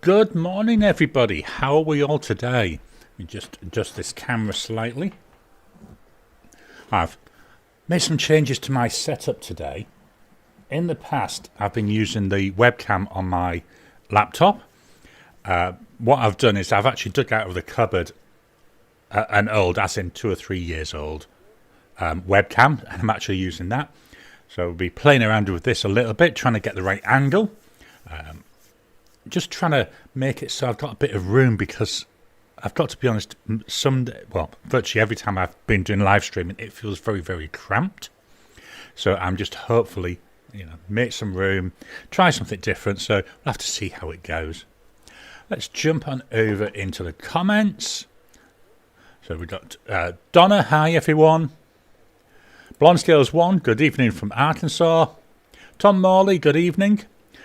Good morning, everybody. How are we all today? Let me just adjust this camera slightly. I've made some changes to my setup today. In the past, I've been using the webcam on my laptop. What I've done is I've actually dug out of the cupboard an old, as in 2 or 3 years old, webcam, and I'm actually using that. So I'll be playing around with this a little bit, trying to get the right angle. Just trying to make it so I've got a bit of room, because I've got to be honest, virtually every time I've been doing live streaming, it feels very, very cramped. So I'm just hopefully, make some room, try something different. So we'll have to see how it goes. Let's jump on over into the comments. So we've got Donna, hi everyone. Blonde Scales 1, good evening from Arkansas. Tom Morley, good evening.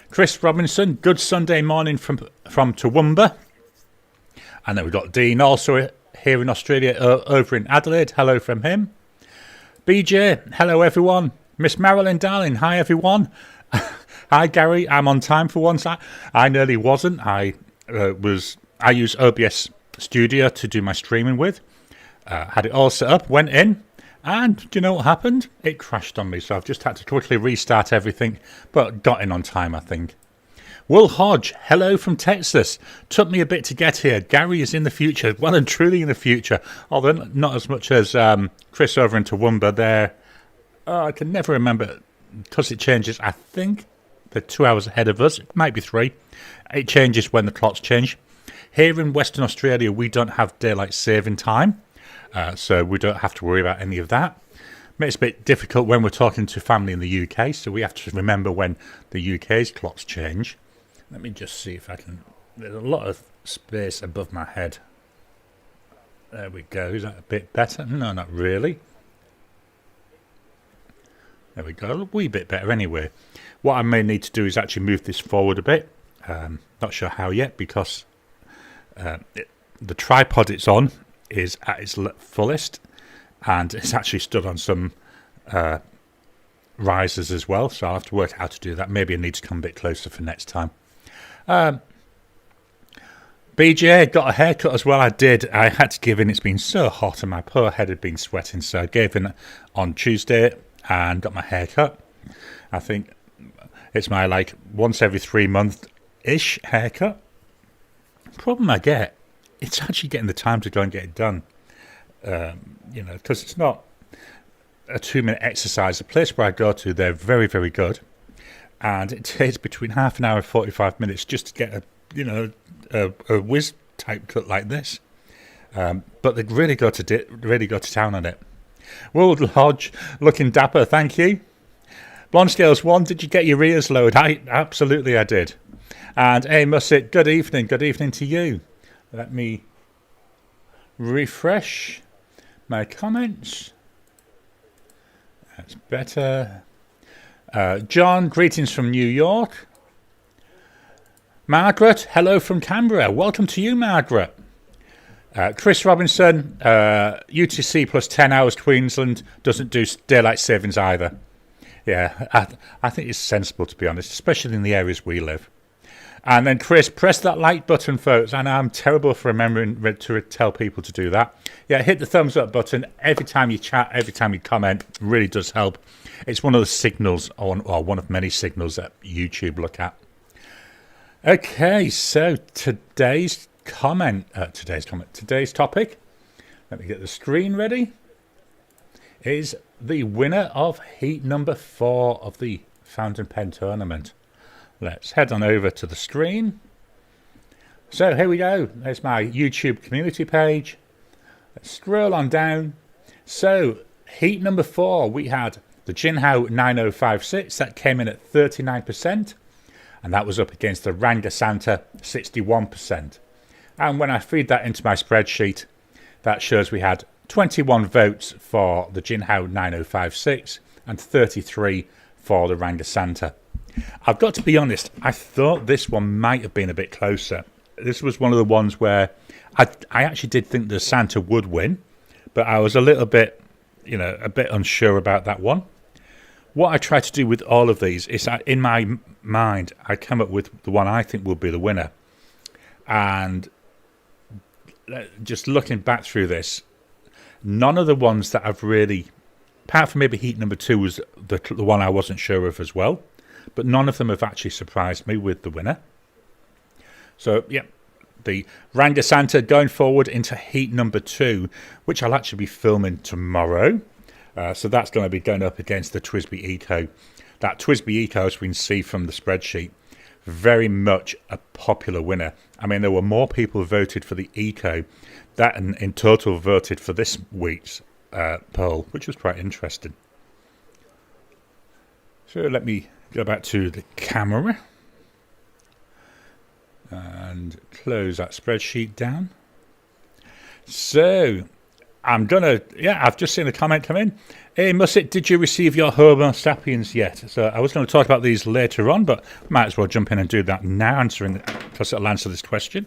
Chris Robinson, good Sunday morning from Toowoomba. And then we've got Dean, also here in Australia, over in Adelaide. Hello from him. BJ, hello everyone. Miss Marilyn, darling, hi everyone. Hi Gary, I'm on time for once. I nearly wasn't. I use OBS Studio to do my streaming with. Had it all set up, went in. And do you know what happened? It crashed on me, so I've just had to quickly restart everything, but got in on time, I think. Will Hodge, hello from Texas. Took me a bit to get here. Gary is in the future, well and truly in the future, although not as much as Chris over in Toowoomba there. I can never remember, because it changes. I think they're 2 hours ahead of us. It might be 3. It changes when the clocks change. Here in Western Australia, we don't have daylight saving time. So we don't have to worry about any of that. Makes it a bit difficult when we're talking to family in the UK, so we have to remember when the UK's clocks change. Let me just see if I can... There's a lot of space above my head. There we go. Is that a bit better? No, not really. There we go. A wee bit better anyway. What I may need to do is actually move this forward a bit. Not sure how yet, because the tripod it's on is at its fullest, and it's actually stood on some risers as well, so I'll have to work out how to do that. Maybe I need to come a bit closer for next time. BJ, got a haircut as well. I did. I had to give in. It's been so hot and my poor head had been sweating, so I gave in on Tuesday and got my haircut. I think it's my once every 3 month-ish haircut. Problem I get, it's actually getting the time to go and get it done, because it's not a 2-minute exercise. The place where I go to, they're very, very good, and it takes between half an hour and 45 minutes just to get a whiz type cut like this. But they really go to town on it. World Lodge, looking dapper, thank you. Blonde Scales 1, did you get your ears lowered? Absolutely I did. And hey Musset, good evening to you. Let me refresh my comments. That's better. John, greetings from New York. Margaret, hello from Canberra. Welcome to you, Margaret. Chris Robinson, UTC plus 10 hours Queensland doesn't do daylight savings either. Yeah, I think it's sensible, to be honest, especially in the areas we live. And then Chris, press that like button, folks. And I'm terrible for remembering to tell people to do that. Yeah, hit the thumbs up button every time you chat, every time you comment. It really does help. It's one of the signals, or one of many signals that YouTube look at. Okay, so today's topic. Let me get the screen ready. Is the winner of heat number 4 of the Fountain Pen Tournament. Let's head on over to the screen. So here we go. There's my YouTube community page. Let's scroll on down. So heat number 4, we had the Jinhao 9056. That came in at 39%. And that was up against the Ranga Santa 61%. And when I feed that into my spreadsheet, that shows we had 21 votes for the Jinhao 9056 and 33 for the Ranga Santa. I've got to be honest, I thought this one might have been a bit closer. This was one of the ones where I actually did think the Santa would win, but I was a little bit, a bit unsure about that one. What I try to do with all of these is, in my mind, I come up with the one I think will be the winner. And just looking back through this, none of the ones that I've really, apart from maybe heat number 2 was the one I wasn't sure of as well, but none of them have actually surprised me with the winner. So, yeah, the Ranga Santa going forward into heat number 2, which I'll actually be filming tomorrow. So that's going to be going up against the Twisby Eco. That Twisby Eco, as we can see from the spreadsheet, very much a popular winner. I mean, there were more people who voted for the Eco that in total voted for this week's poll, which was quite interesting. So let me go back to the camera and close that spreadsheet down. So I'm gonna, I've just seen a comment come in. Hey Musset, did you receive your Homo sapiens yet? So I was going to talk about these later on, but might as well jump in and do that now, because it'll answer this question.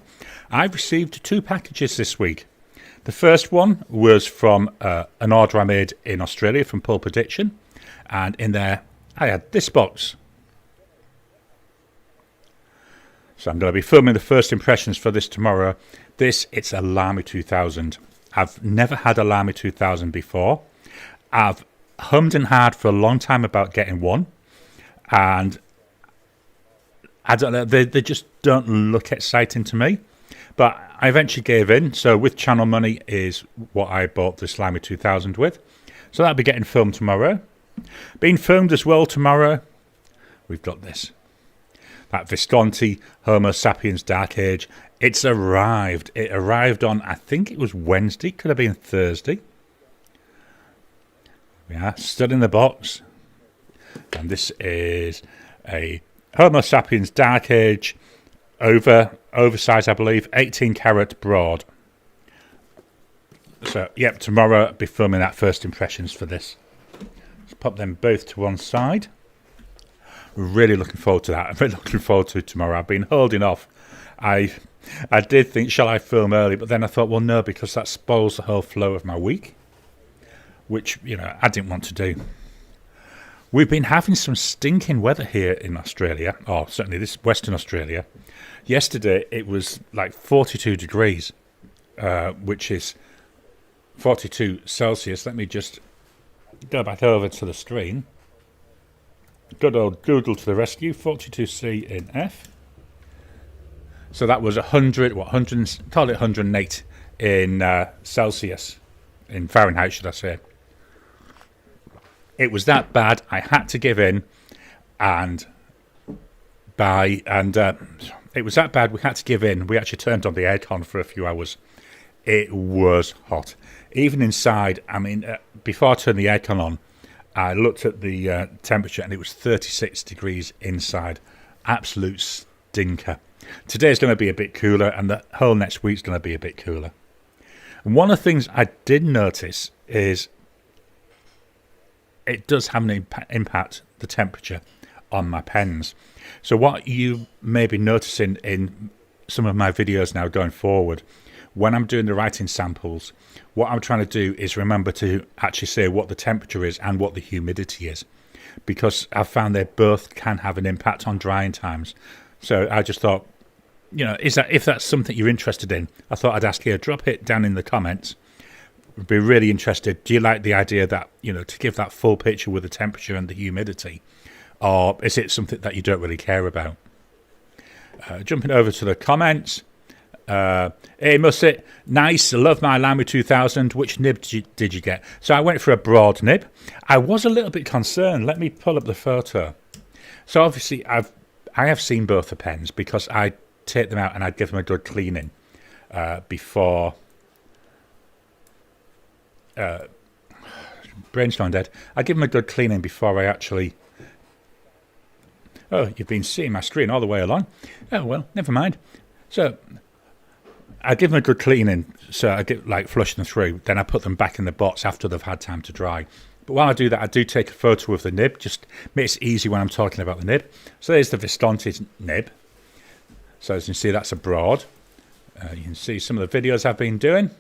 I've received 2 packages this week. The first one was from an order I made in Australia from Pole Prediction, and in there I had this box. So I'm going to be filming the first impressions for this tomorrow. It's a Lamy 2000. I've never had a Lamy 2000 before. I've hummed and hawed for a long time about getting one, and I don't know, they just don't look exciting to me. But I eventually gave in. So with channel money is what I bought this Lamy 2000 with. So that'll be getting filmed tomorrow. Being filmed as well tomorrow, we've got this. That Visconti Homo sapiens Dark Age. It's arrived. It arrived on, I think it was Wednesday. Could have been Thursday. Yeah, still in the box. And this is a Homo sapiens Dark Age oversized, I believe, 18 carat broad. So, yep, tomorrow I'll be filming that first impressions for this. Let's pop them both to one side. Really looking forward to that. I'm really looking forward to tomorrow. I've been holding off. I did think, shall I film early? But then I thought, well, no, because that spoils the whole flow of my week, which, I didn't want to do. We've been having some stinking weather here in Australia, or certainly this Western Australia. Yesterday, it was like 42 degrees, which is 42 Celsius. Let me just go back over to the screen. Good old Google to the rescue, 42C in F. So that was 108 in Celsius, in Fahrenheit, should I say. It was that bad, I had to give in, and it was that bad, we had to give in. We actually turned on the aircon for a few hours. It was hot. Even inside, I mean, before I turned the aircon on, I looked at the temperature and it was 36 degrees inside. Absolute stinker. Today's going to be a bit cooler, and the whole next week's going to be a bit cooler. And one of the things I did notice is it does have an impact, the temperature, on my pens. So what you may be noticing in some of my videos now going forward, when I'm doing the writing samples, what I'm trying to do is remember to actually say what the temperature is and what the humidity is, because I've found they both can have an impact on drying times. So I just thought, if that's something you're interested in, I thought I'd ask you, drop it down in the comments. I'd be really interested. Do you like the idea that, to give that full picture with the temperature and the humidity, or is it something that you don't really care about? Jumping over to the comments. Hey Musset, nice, love my Lamy 2000. Which nib did you get? So I went for a broad nib. I was a little bit concerned. Let me pull up the photo. So obviously I have seen both the pens, because I take them out and I'd give them a good cleaning before. Brain's gone dead. I give them a good cleaning before I actually. Oh, you've been seeing my screen all the way along. Oh well, never mind. So I give them a good cleaning, so I get flush them through. Then I put them back in the box after they've had time to dry. But while I do that, I do take a photo of the nib. Just makes it easy when I'm talking about the nib. So there's the Visconti nib. So as you can see, that's a broad. You can see some of the videos I've been doing.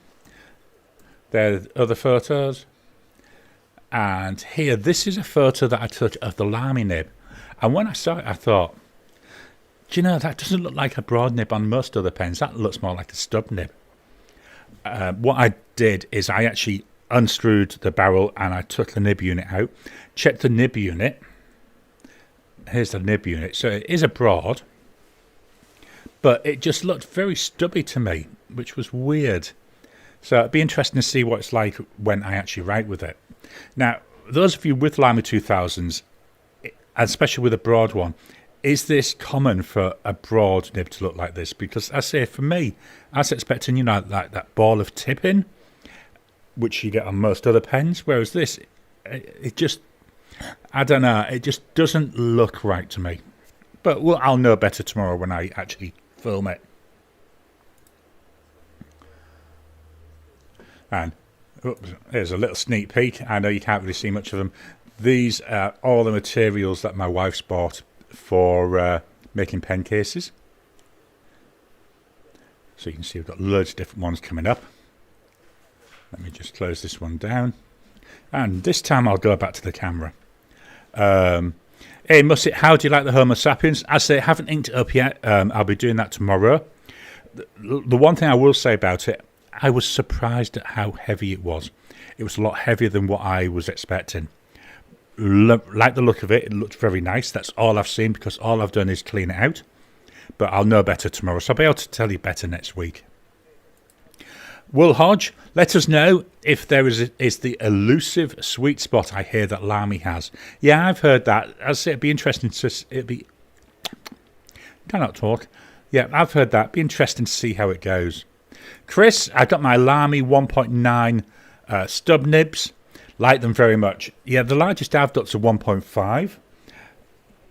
There are other photos. And here, this is a photo that I took of the Lamy nib. And when I saw it, I thought, Do you know, that doesn't look like a broad nib on most other pens. That looks more like a stub nib. What I did is I actually unscrewed the barrel and I took the nib unit out, checked the nib unit. Here's the nib unit. So it is a broad, but it just looked very stubby to me, which was weird. So it'd be interesting to see what it's like when I actually write with it. Now, those of you with Lamy 2000s, especially with a broad one, is this common for a broad nib to look like this? Because I say for me, I was expecting, you know, like that ball of tipping, which you get on most other pens, whereas this, it just, I don't know, it just doesn't look right to me. But well, I'll know better tomorrow when I actually film it. And oops, here's a little sneak peek. I know you can't really see much of them. These are all the materials that my wife's bought for making pen cases. So you can see we've got loads of different ones coming up. Let me just close this one down. And this time I'll go back to the camera. Hey Musset, how do you like the Homo sapiens? I say I haven't inked it up yet. I'll be doing that tomorrow. The one thing I will say about it, I was surprised at how heavy it was. It was a lot heavier than what I was expecting. Like the look of it, it looked very nice. That's all I've seen because all I've done is clean it out. But I'll know better tomorrow, so I'll be able to tell you better next week. Will Hodge, let us know if there is the elusive sweet spot I hear that Lamy has. Yeah, I've heard that. I'd say it'd be interesting to cannot talk. Yeah, I've heard that. Be interesting to see how it goes. Chris, I got my Lamy 1.9 stub nibs. Like them very much. Yeah, the largest I've got is a 1.5.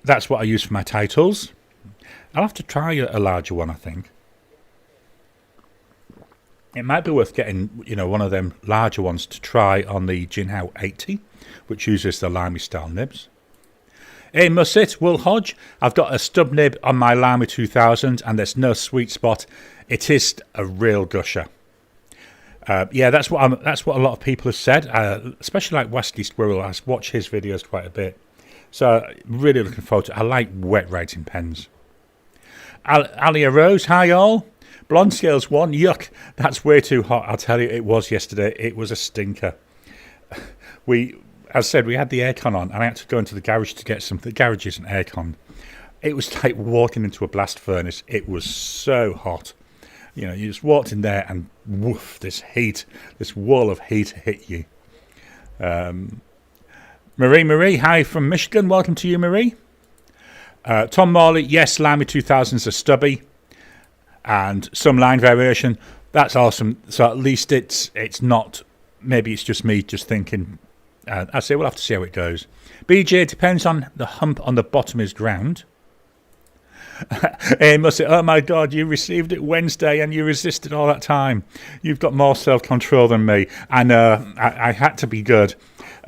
That's what I use for my titles. I'll have to try a larger one, I think. It might be worth getting, you know, one of them larger ones to try on the Jinhao 80, which uses the Lamy style nibs. Hey Musset, Will Hodge, I've got a stub nib on my Lamy 2000 and there's no sweet spot. It is a real gusher. Yeah, that's what a lot of people have said, especially like Wasky Squirrel. I watch his videos quite a bit. So really looking forward to it. I like wet writing pens. Alia Rose, hi all. Blonde Scales 1, yuck, that's way too hot. I'll tell you, it was yesterday. It was a stinker. As I said, we had the aircon on, and I had to go into the garage to get something. The garage isn't aircon. It was like walking into a blast furnace. It was so hot. You know, you just walked in there and woof, this heat, this wall of heat hit you. Marie, hi from Michigan. Welcome to you, Marie. Tom Morley, yes, Lamy 2000s are stubby. And some line variation. That's awesome. So at least it's not, maybe it's just me just thinking. I say we'll have to see how it goes. BJ, depends on the hump on the bottom is ground. Hey, must say, oh my God, you received it Wednesday and you resisted all that time. You've got more self-control than me. And I had to be good.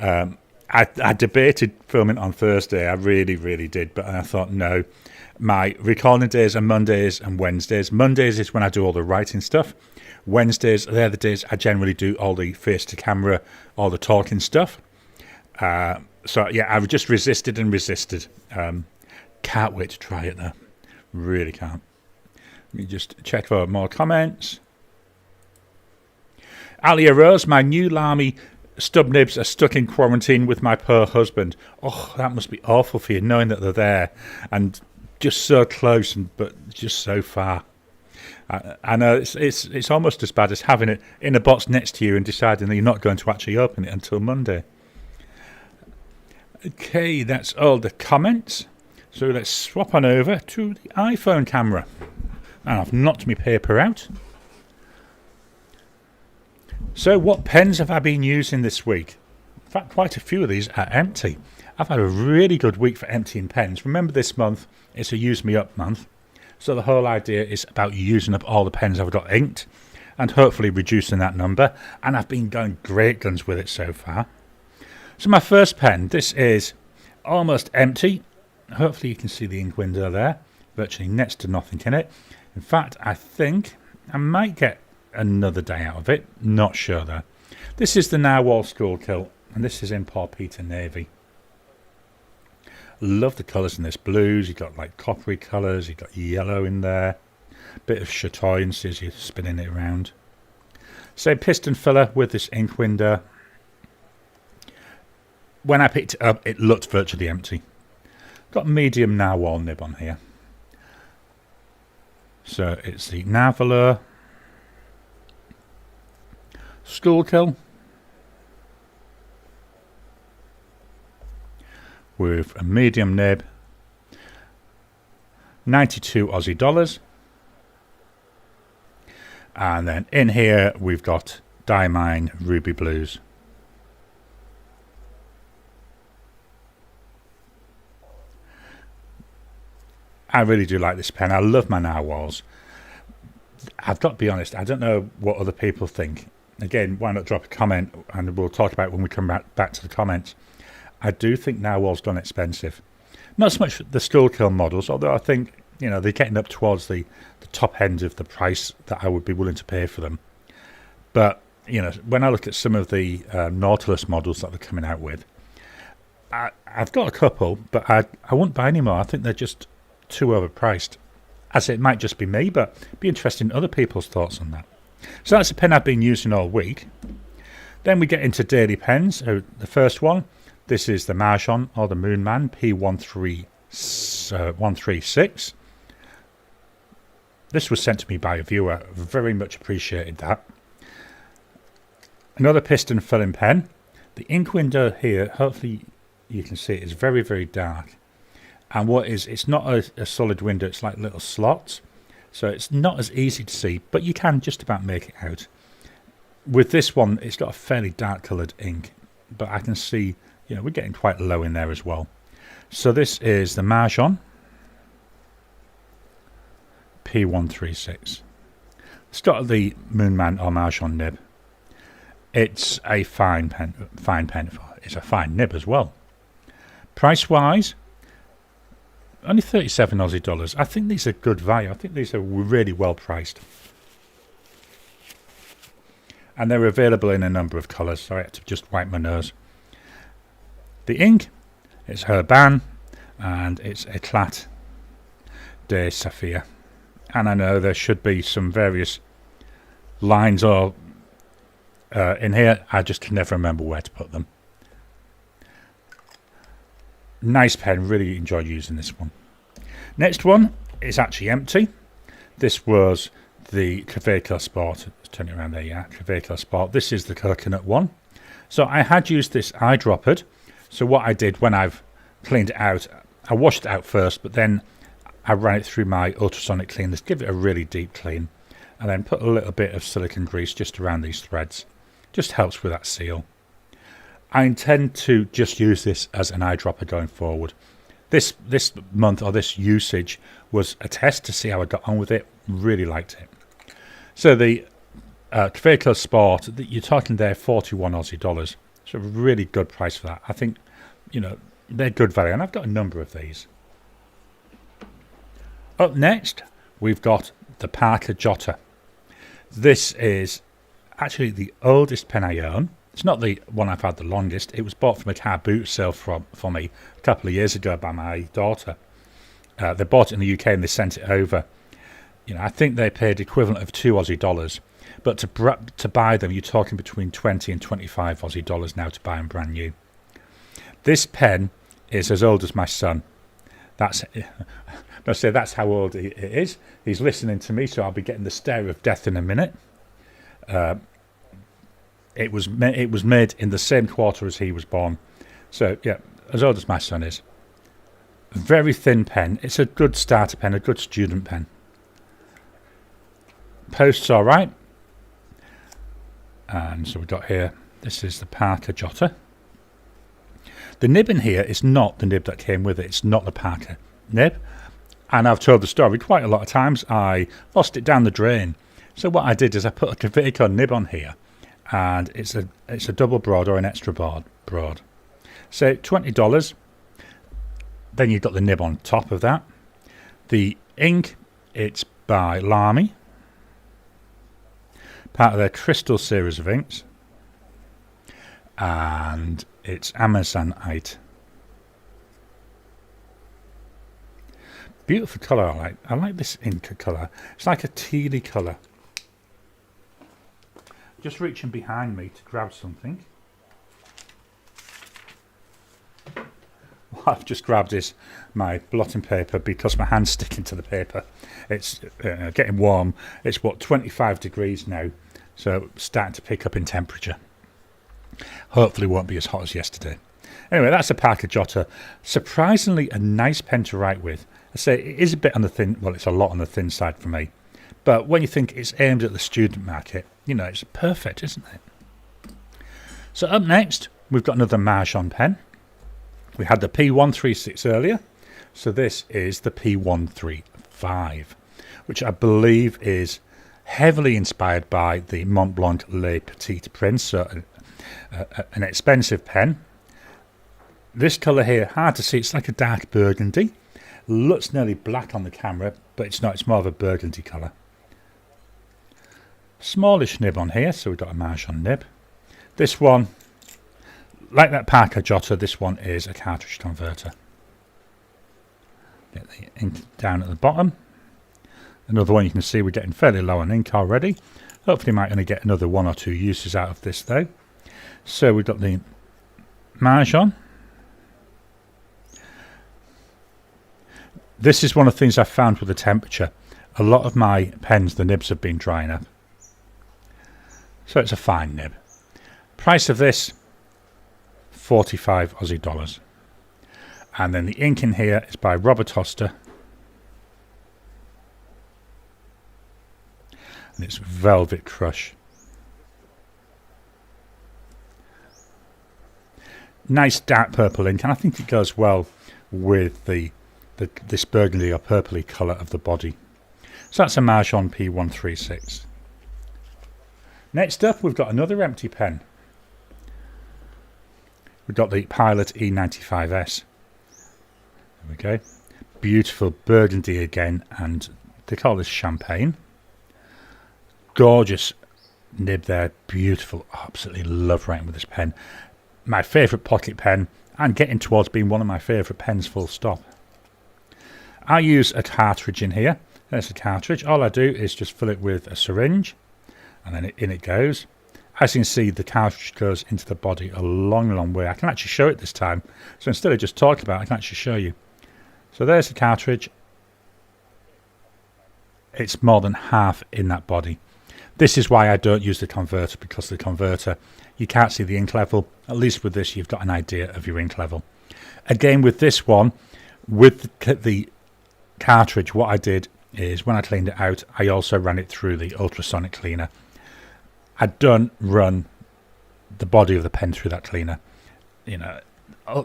I debated filming on Thursday. I really, really did. But I thought, no. My recording days are Mondays and Wednesdays. Mondays is when I do all the writing stuff. Wednesdays, they're the days I generally do all the face-to-camera, all the talking stuff. So, yeah, I've just resisted and resisted. Can't wait to try it, though. Really can't. Let me just check for more comments. Alia Rose, my new Lamy stub nibs are stuck in quarantine with my poor husband. Oh, that must be awful for you, knowing that they're there and just so close, but just so far. I know it's almost as bad as having it in a box next to you and deciding that you're not going to actually open it until Monday. Okay, that's all the comments. So let's swap on over to the iPhone camera. And I've knocked my paper out. So what pens have I been using this week? In fact, quite a few of these are empty. I've had a really good week for emptying pens. Remember, this month it's a use me up month. So the whole idea is about using up all the pens I've got inked and hopefully reducing that number. And I've been going great guns with it so far. So my first pen, this is almost empty. Hopefully you can see the ink window there. Virtually next to nothing in it. In fact, I think I might get another day out of it. Not sure though. This is the Narwhal School Kilt. And this is in Paul Peter Navy. Love the colours in this. Blues, you've got like coppery colours, you've got yellow in there. Bit of chatoyancy as you're spinning it around. So piston filler with this ink window. When I picked it up, it looked virtually empty. Got medium narwhal nib on here. So it's the Narvalur Schuylkill with a medium nib, 92 Aussie dollars. And then in here we've got Diamine Ruby Blues. I really do like this pen. I love my narwhals. I've got to be honest, I don't know what other people think. Again, why not drop a comment and we'll talk about it when we come back to the comments. I do think narwhals done expensive. Not so much the Schuylkill models, although I think, you know, they're getting up towards the top end of the price that I would be willing to pay for them. But, you know, when I look at some of the Nautilus models that they're coming out with, I've got a couple, but I wouldn't buy any more. I think they're just too overpriced. As it might just be me, but it'd be interesting other people's thoughts on that. So that's a pen I've been using all week. Then we get into daily pens. So the first one, this is the Marjon or the Moonman P136. This was sent to me by a viewer. Very much appreciated that. Another piston filling pen. The ink window here, hopefully you can see it, is very, very dark. And it's not a solid window, it's like little slots. So it's not as easy to see, but you can just about make it out. With this one, it's got a fairly dark coloured ink, but I can see, you know, we're getting quite low in there as well. So this is the Marjon P136. It's got the Moonman or Marjon nib. It's a fine pen. It's a fine nib as well. Price-wise, only 37 Aussie dollars. I think these are good value. I think these are really well priced. And they're available in a number of colours, so I had to just wipe my nose. The ink, it's Herban, and it's Eclat de Saphir. And I know there should be some various lines or in here. I just can never remember where to put them. Nice pen, really enjoy using this one. Next one is actually empty. This was the Kaweco Sport. Let's turn it around there, yeah. Kaweco Sport. This is the coconut one. So I had used this eyedroppered. So what I did when I've cleaned it out, I washed it out first, but then I ran it through my ultrasonic cleaners, give it a really deep clean, and then put a little bit of silicone grease just around these threads. Just helps with that seal. I intend to just use this as an eyedropper going forward. This month, or this usage, was a test to see how I got on with it. Really liked it. So the Kaweco Sport, you're talking there 41 Aussie dollars. It's a really good price for that. I think, you know, they're good value, and I've got a number of these. Up next, we've got the Parker Jotter. This is actually the oldest pen I own. It's not the one I've had the longest. It was bought from a car boot sale for me a couple of years ago by my daughter. They bought it in the UK and they sent it over. You know, I think they paid equivalent of 2 Aussie dollars. But to buy them, you're talking between 20 and 25 Aussie dollars now to buy them brand new. This pen is as old as my son. That's how old it is. He's listening to me, so I'll be getting the stare of death in a minute. It was made in the same quarter as he was born. So, yeah, as old as my son is. Very thin pen. It's a good starter pen, a good student pen. Post's all right. And so we've got here, this is the Parker Jotter. The nib in here is not the nib that came with it. It's not the Parker nib. And I've told the story quite a lot of times. I lost it down the drain. So what I did is I put a Kaweco nib on here. And it's a double broad or an extra broad. So $20. Then you've got the nib on top of that. The ink, it's by Lamy. Part of their Crystal series of inks. And it's Amazonite. Beautiful colour. I like this ink colour. It's like a tealy colour. Just reaching behind me to grab something. What I've just grabbed is my blotting paper because my hand's sticking to the paper. It's getting warm. It's what, 25 degrees now, so starting to pick up in temperature. Hopefully won't be as hot as yesterday. Anyway, that's a Parker Jotter. Surprisingly a nice pen to write with. I say it is a bit on the thin, well, it's a lot on the thin side for me. But when you think it's aimed at the student market, you know, it's perfect, isn't it? So up next, we've got another Marjon pen. We had the P136 earlier, so this is the P135, which I believe is heavily inspired by the Montblanc Le Petit Prince, so an expensive pen. This colour here, hard to see, it's like a dark burgundy. Looks nearly black on the camera, but it's not, it's more of a burgundy colour. Smallish nib on here, so we've got a Marjon nib. This one, like that Parker Jotter, this one is a cartridge converter. Get the ink down at the bottom. Another one you can see we're getting fairly low on ink already. Hopefully might only get another 1 or 2 uses out of this though. So we've got the Marjon. This is one of the things I've found with the temperature. A lot of my pens, the nibs have been drying up. So it's a fine nib. Price of this, 45 Aussie dollars. And then the ink in here is by Robert Oster. And it's Velvet Crush. Nice dark purple ink, and I think it goes well with this burgundy or purpley colour of the body. So that's a Marjon P136. Next up, we've got another empty pen. We've got the Pilot E95S. There we go. Beautiful burgundy again, and they call this champagne. Gorgeous nib there, beautiful. Absolutely love writing with this pen. My favourite pocket pen, and getting towards being one of my favourite pens, full stop. I use a cartridge in here. There's a cartridge. All I do is just fill it with a syringe, and then in it goes. As you can see, the cartridge goes into the body a long, long way. I can actually show it this time. So instead of just talking about it, I can actually show you. So there's the cartridge. It's more than half in that body. This is why I don't use the converter, because the converter, you can't see the ink level. At least with this, you've got an idea of your ink level. Again, with this one, with the cartridge, what I did is when I cleaned it out, I also ran it through the ultrasonic cleaner. I don't run the body of the pen through that cleaner. You know,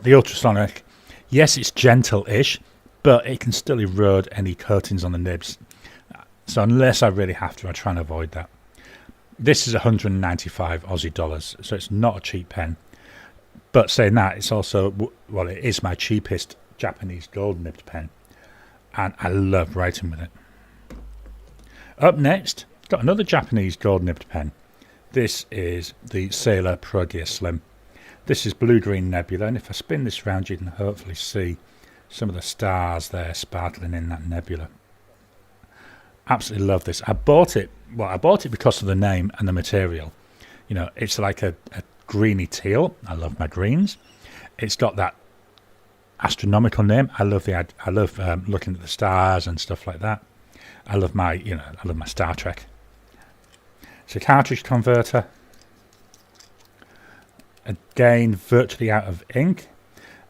the ultrasonic, yes, it's gentle-ish, but it can still erode any coatings on the nibs. So unless I really have to, I try and avoid that. This is 195 Aussie dollars, so it's not a cheap pen. But saying that, it's also, well, it is my cheapest Japanese gold nibbed pen, and I love writing with it. Up next, got another Japanese gold nibbed pen. This is the Sailor Pro Gear Slim. This is blue-green nebula, and if I spin this round, you can hopefully see some of the stars there sparkling in that nebula. Absolutely love this. I bought it because of the name and the material. You know, it's like a greeny teal. I love my greens. It's got that astronomical name. I love looking at the stars and stuff like that. I love my Star Trek. It's a cartridge converter. Again, virtually out of ink.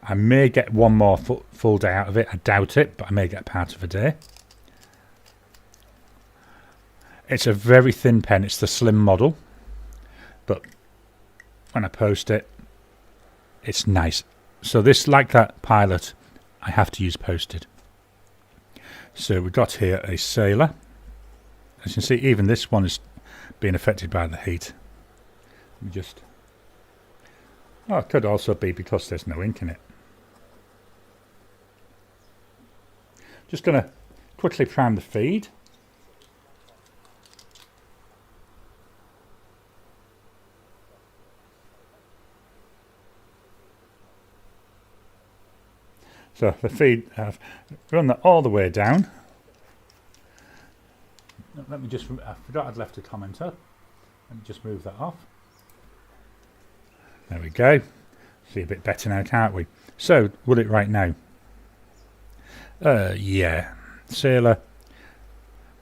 I may get one more full day out of it. I doubt it, but I may get part of a day. It's a very thin pen. It's the slim model, but when I post it, it's nice. So this, like that Pilot, I have to use posted. So we've got here a Sailor. As you can see, even this one is being affected by the heat. It could also be because there's no ink in it. Just going to quickly prime the feed. So the feed, I've run that all the way down. Let me just, I forgot I'd left a commenter. Let me just move that off. There we go. See a bit better now, can't we? So, will it right now? Yeah. Sailor.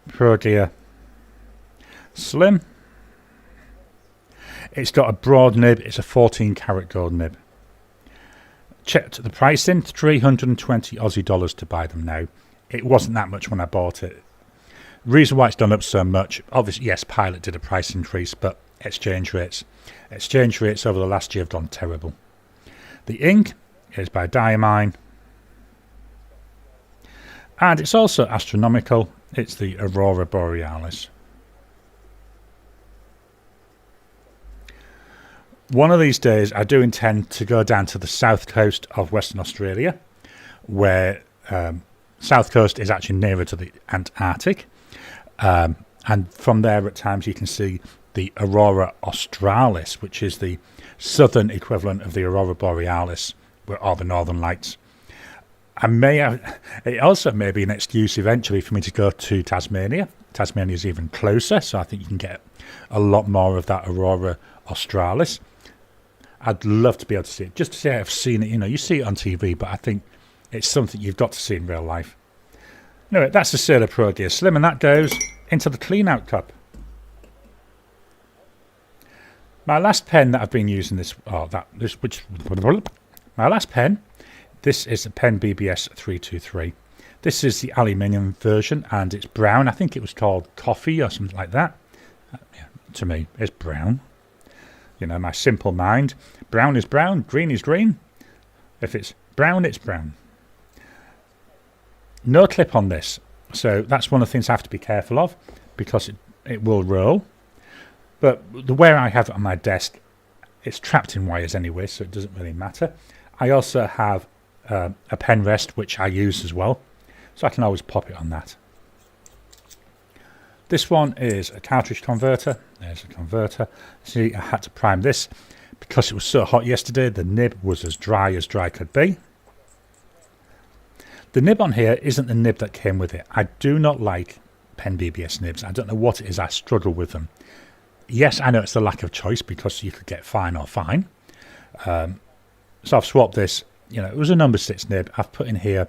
Pro Gear. Slim. It's got a broad nib. It's a 14 karat gold nib. Checked the pricing, 320 Aussie dollars to buy them now. It wasn't that much when I bought it. The reason why it's done up so much, obviously, yes, Pilot did a price increase, but exchange rates over the last year have gone terrible. The ink is by Diamine, and it's also astronomical. It's the Aurora Borealis. One of these days, I do intend to go down to the south coast of Western Australia, where south coast is actually nearer to the Antarctic. And from there, at times, you can see the Aurora Australis, which is the southern equivalent of the Aurora Borealis, where are the northern lights. It also may be an excuse eventually for me to go to Tasmania. Tasmania is even closer, so I think you can get a lot more of that Aurora Australis. I'd love to be able to see it, just to say I've seen it. You know, you see it on TV, but I think it's something you've got to see in real life. Anyway, that's the Sailor Pro Gear Slim, and that goes into the clean-out cup. My last pen that I've been using my last pen, this is a Pen BBS 323. This is the aluminium version, and it's brown. I think it was called coffee or something like that. To me, it's brown. You know, my simple mind. Brown is brown, green is green. If it's brown, it's brown. No clip on this. So that's one of the things I have to be careful of, because it will roll. But the way I have it on my desk, it's trapped in wires anyway, so it doesn't really matter. I also have a pen rest, which I use as well. So I can always pop it on that. This one is a cartridge converter. There's a converter. See, I had to prime this because it was so hot yesterday. The nib was as dry could be. The nib on here isn't the nib that came with it. I do not like Pen BBS nibs. I don't know what it is. I struggle with them. Yes, I know it's the lack of choice because you could get fine or fine. So I've swapped this. You know, it was a number 6 nib. I've put in here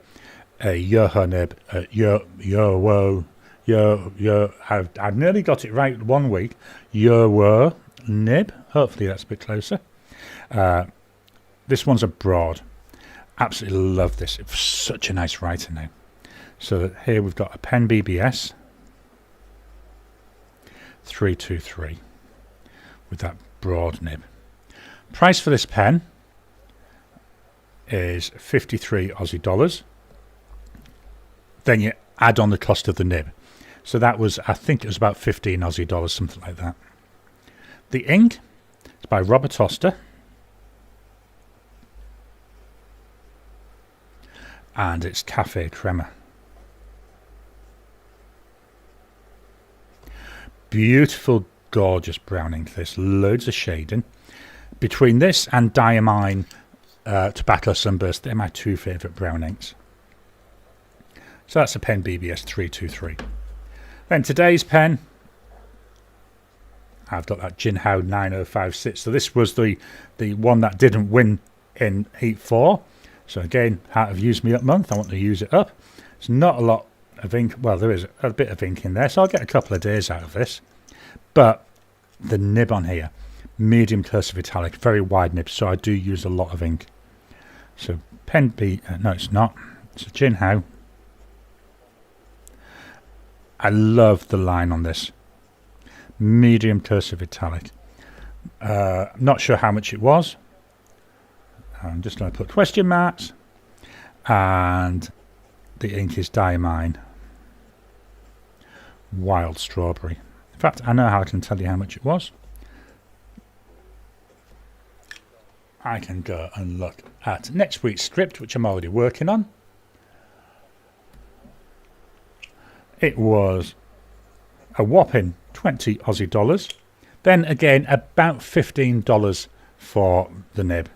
a Yoho nib. I've nearly got it right 1 week. Yowo nib. Hopefully that's a bit closer. This one's a broad. Absolutely love this. It's such a nice writer now. So here we've got a Pen BBS 323 with that broad nib. Price for this pen is 53 Aussie dollars. Then you add on the cost of the nib. So that was, I think it was about 15 Aussie dollars, something like that. The ink is by Robert Oster. And it's Cafe Crema. Beautiful, gorgeous brown ink. There's loads of shading. Between this and Diamine Tobacco Sunburst, they're my 2 favourite brown inks. So that's a Pen BBS 323. Then today's pen, I've got that Jinhao 9056. So this was the one that didn't win in Heat 4. So again, out of Use Me Up month, I want to use it up. It's not a lot of ink. Well, there is a bit of ink in there, so I'll get a couple of days out of this. But the nib on here, medium cursive italic, very wide nib, so I do use a lot of ink. So Pen B, no it's not, it's a Jinhao. I love the line on this. Medium cursive italic. Not sure how much it was. I'm just going to put question marks. And the ink is Diamine Wild Strawberry. In fact, I know how I can tell you how much it was. I can go and look at next week's script, which I'm already working on. It was a whopping 20 Aussie dollars. Then again, about $15 for the nib.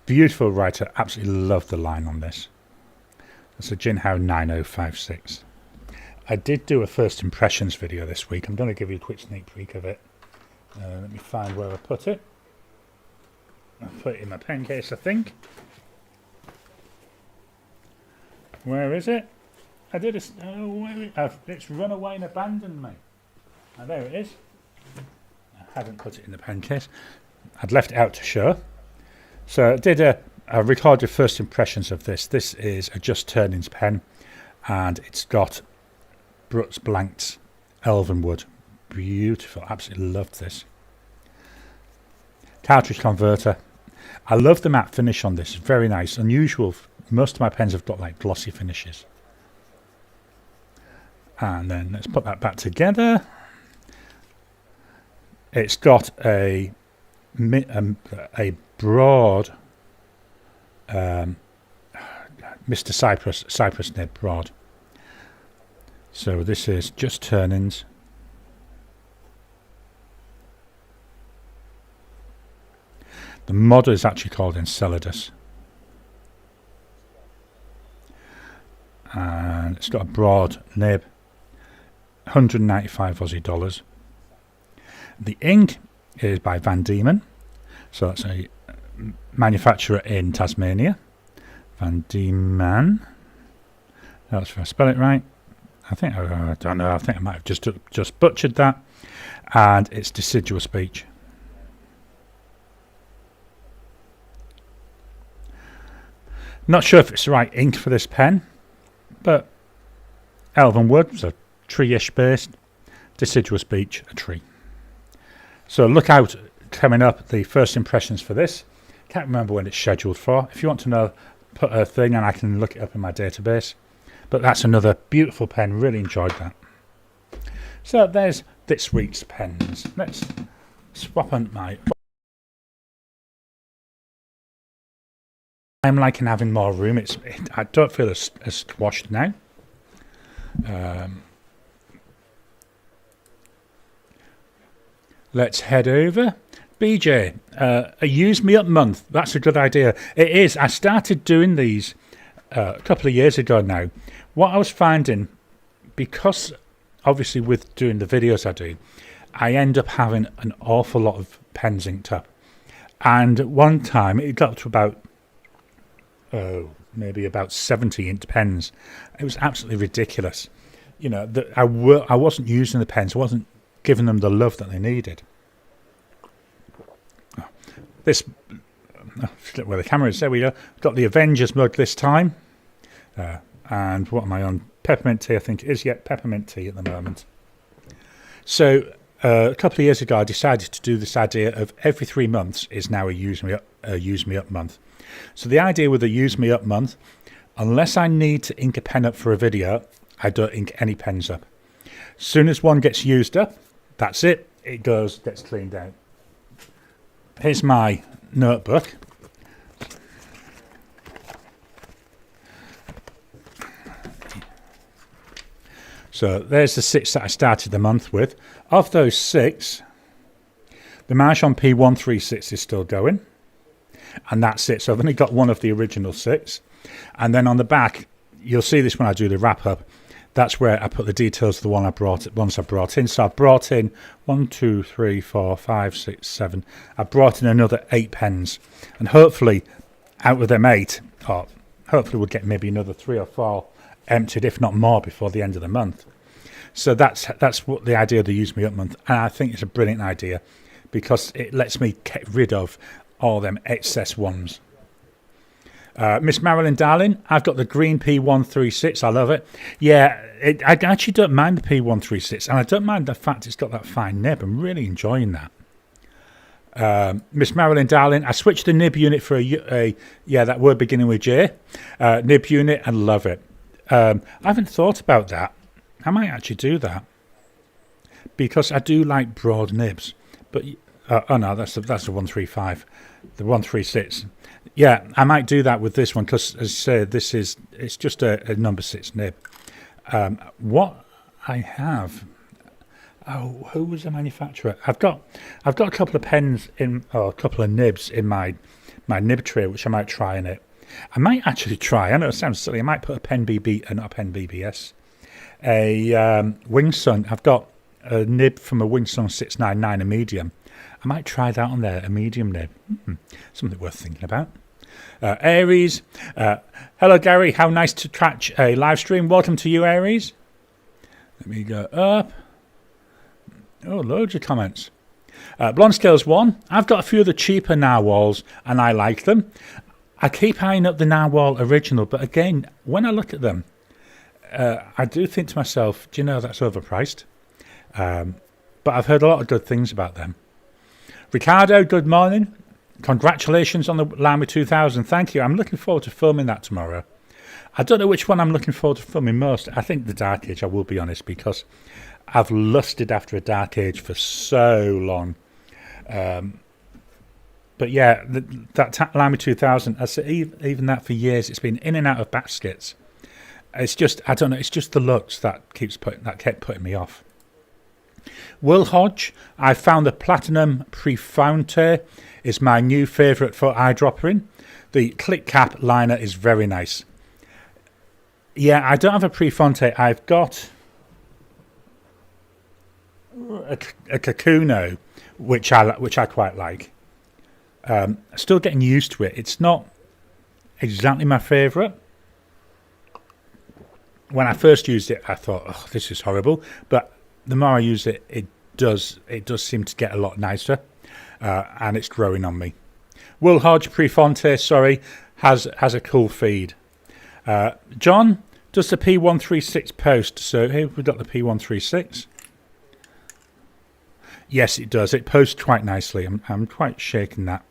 Beautiful writer. Absolutely love the line on this. That's a Jinhao 9056. I did do a first impressions video this week. I'm going to give you a quick sneak peek of it. Let me find where I put it. I put it in my pen case, I think. Where is it? I did a... Oh, it's run away and abandoned me. Oh, there it is. I hadn't put it in the pen case. I'd left it out to show. So I recorded first impressions of this. This is a Just Turnings pen, and it's got Brooks Blank's Elvenwood. Beautiful. Absolutely loved this. Cartridge converter. I love the matte finish on this. Very nice. Unusual. Most of my pens have got like glossy finishes. And then let's put that back together. It's got a broad Mr. Cypress nib broad. So this is Just Turnings. The model is actually called Enceladus. And it's got a broad nib, 195 Aussie dollars. The ink is by Van Diemen, so that's a manufacturer in Tasmania. Van Diemen. That's if I spell it right. I think I don't know. I think I might have just butchered that. And it's deciduous beech. Not sure if it's the right ink for this pen, but Elvenwood is a tree-ish based, deciduous beech, a tree. So look out, coming up, the first impressions for this. Can't remember when it's scheduled for. If you want to know, put a thing and I can look it up in my database. But that's another beautiful pen, really enjoyed that. So there's this week's pens. Let's swap on my... I'm liking having more room. I don't feel as squashed now. Let's head over. BJ, a use me up month. That's a good idea. It is. I started doing these a couple of years ago now. What I was finding, because obviously with doing the videos I do, I end up having an awful lot of pens inked up. And at one time it got to about maybe about 70 inked pens. It was absolutely ridiculous. You know, I wasn't using the pens. I wasn't giving them the love that they needed. This, look where the camera is. There we go. Got the Avengers mug this time. And what am I on? Peppermint tea, I think it is. Yeah, peppermint tea at the moment. So a couple of years ago, I decided to do this idea of every 3 months is now a use me up month. So the idea with a use me up month, unless I need to ink a pen up for a video, I don't ink any pens up. As soon as one gets used up, that's it. It gets cleaned out. Here's my notebook. So there's the 6 that I started the month with. Of those 6, the Marjon P136 is still going. And that's it. So I've only got one of the original 6. And then on the back, you'll see this when I do the wrap up. That's where I put the details of the ones I brought in. So I've brought in 1, 2, 3, 4, 5, 6, 7. I brought in another 8 pens. And hopefully, out of them 8, or hopefully we'll get maybe another 3 or 4 emptied, if not more, before the end of the month. So that's what the idea of the Use Me Up month. And I think it's a brilliant idea because it lets me get rid of all them excess ones. Miss Marilyn Darling, I've got the green P136. I love it. Yeah, I actually don't mind the P136, and I don't mind the fact it's got that fine nib. I'm really enjoying that. Miss Marilyn Darling, I switched the nib unit for that word beginning with J. Nib unit, and love it. I haven't thought about that. I might actually do that because I do like broad nibs. But oh no, that's the 135. The 136. Yeah, I might do that with this one because, as I say, it's just a number 6 nib. What I have, who was the manufacturer? I've got a couple of pens a couple of nibs in my nib tray, which I might try in it. I might actually try. I know it sounds silly. I might put a Pen BB, not a Pen BBS, a Wingsun. I've got a nib from a Wingsun 699, a medium. I might try that on there, a medium nib. Something worth thinking about. Aries, hello Gary, how nice to catch a live stream. Welcome to you, Aries. Let me go up. Oh, loads of comments. Blonde Scales 1, I've got a few of the cheaper narwhals and I like them. I keep eyeing up the narwhal original, but again, when I look at them, I do think to myself, do you know that's overpriced? But I've heard a lot of good things about them. Ricardo, good morning. Congratulations on the Lamy 2000. Thank you. I'm looking forward to filming that tomorrow. I don't know which one I'm looking forward to filming most. I think the Dark Age, I will be honest, because I've lusted after a Dark Age for so long. But yeah, that Lamy 2000, I say even that for years, it's been in and out of baskets. It's just, I don't know, it's just the looks that kept putting me off. Will Hodge, I found the Platinum Prefonte is my new favourite for eyedroppering. The click cap liner is very nice. Yeah, I don't have a Prefonte. I've got a Kakuno, which I quite like. Still getting used to it. It's not exactly my favourite. When I first used it, I thought, oh, this is horrible. But the more I use it, it does seem to get a lot nicer, and it's growing on me. Will Hodge Prefonte, sorry, has a cool feed. John, does the P136 post? So here we've got the P136. Yes, it does. It posts quite nicely. I'm quite shaking that.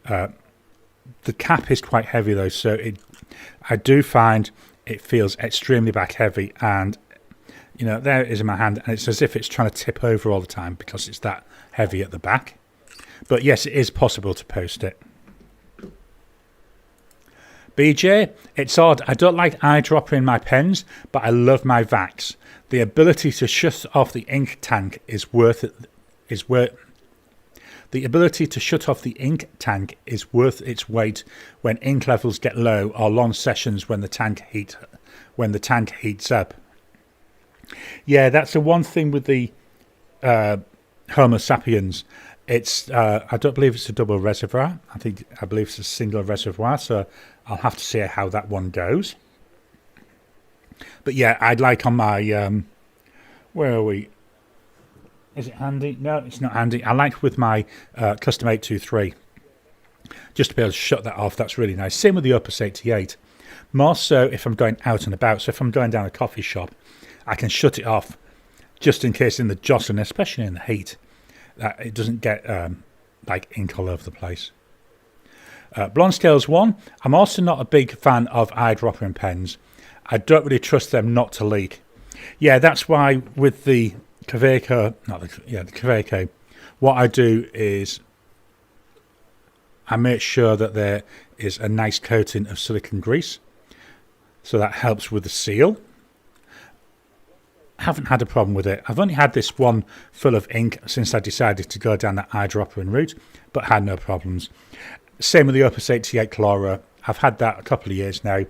The cap is quite heavy though, so I do find it feels extremely back heavy, and you know, there it is in my hand, and it's as if it's trying to tip over all the time because it's that heavy at the back. But yes, it is possible to post it. BJ, it's odd. I don't like eyedropper in my pens, but I love my Vax. The ability to shut off the ink tank is worth it. The ability to shut off the ink tank is worth its weight when ink levels get low or long sessions when the tank heats up. Yeah, that's the one thing with the Homo sapiens. It's I don't believe it's a double reservoir. I believe it's a single reservoir. So I'll have to see how that one goes. But yeah, I'd like on my where are we? Is it handy? No, it's not handy. I like with my Custom 823 just to be able to shut that off. That's really nice. Same with the Opus 88. More so if I'm going out and about. So if I'm going down a coffee shop, I can shut it off just in case in the jostling, especially in the heat, that it doesn't get like ink all over the place. Blonde Scales 1. I'm also not a big fan of eyedropper pens. I don't really trust them not to leak. Yeah, that's why with the Kaweco, the Kaweco, what I do is I make sure that there is a nice coating of silicone grease. So that helps with the seal. I haven't had a problem with it. I've only had this one full of ink since I decided to go down that eyedropper route, but had no problems. Same with the Opus 88 Chloro. I've had that a couple of years now.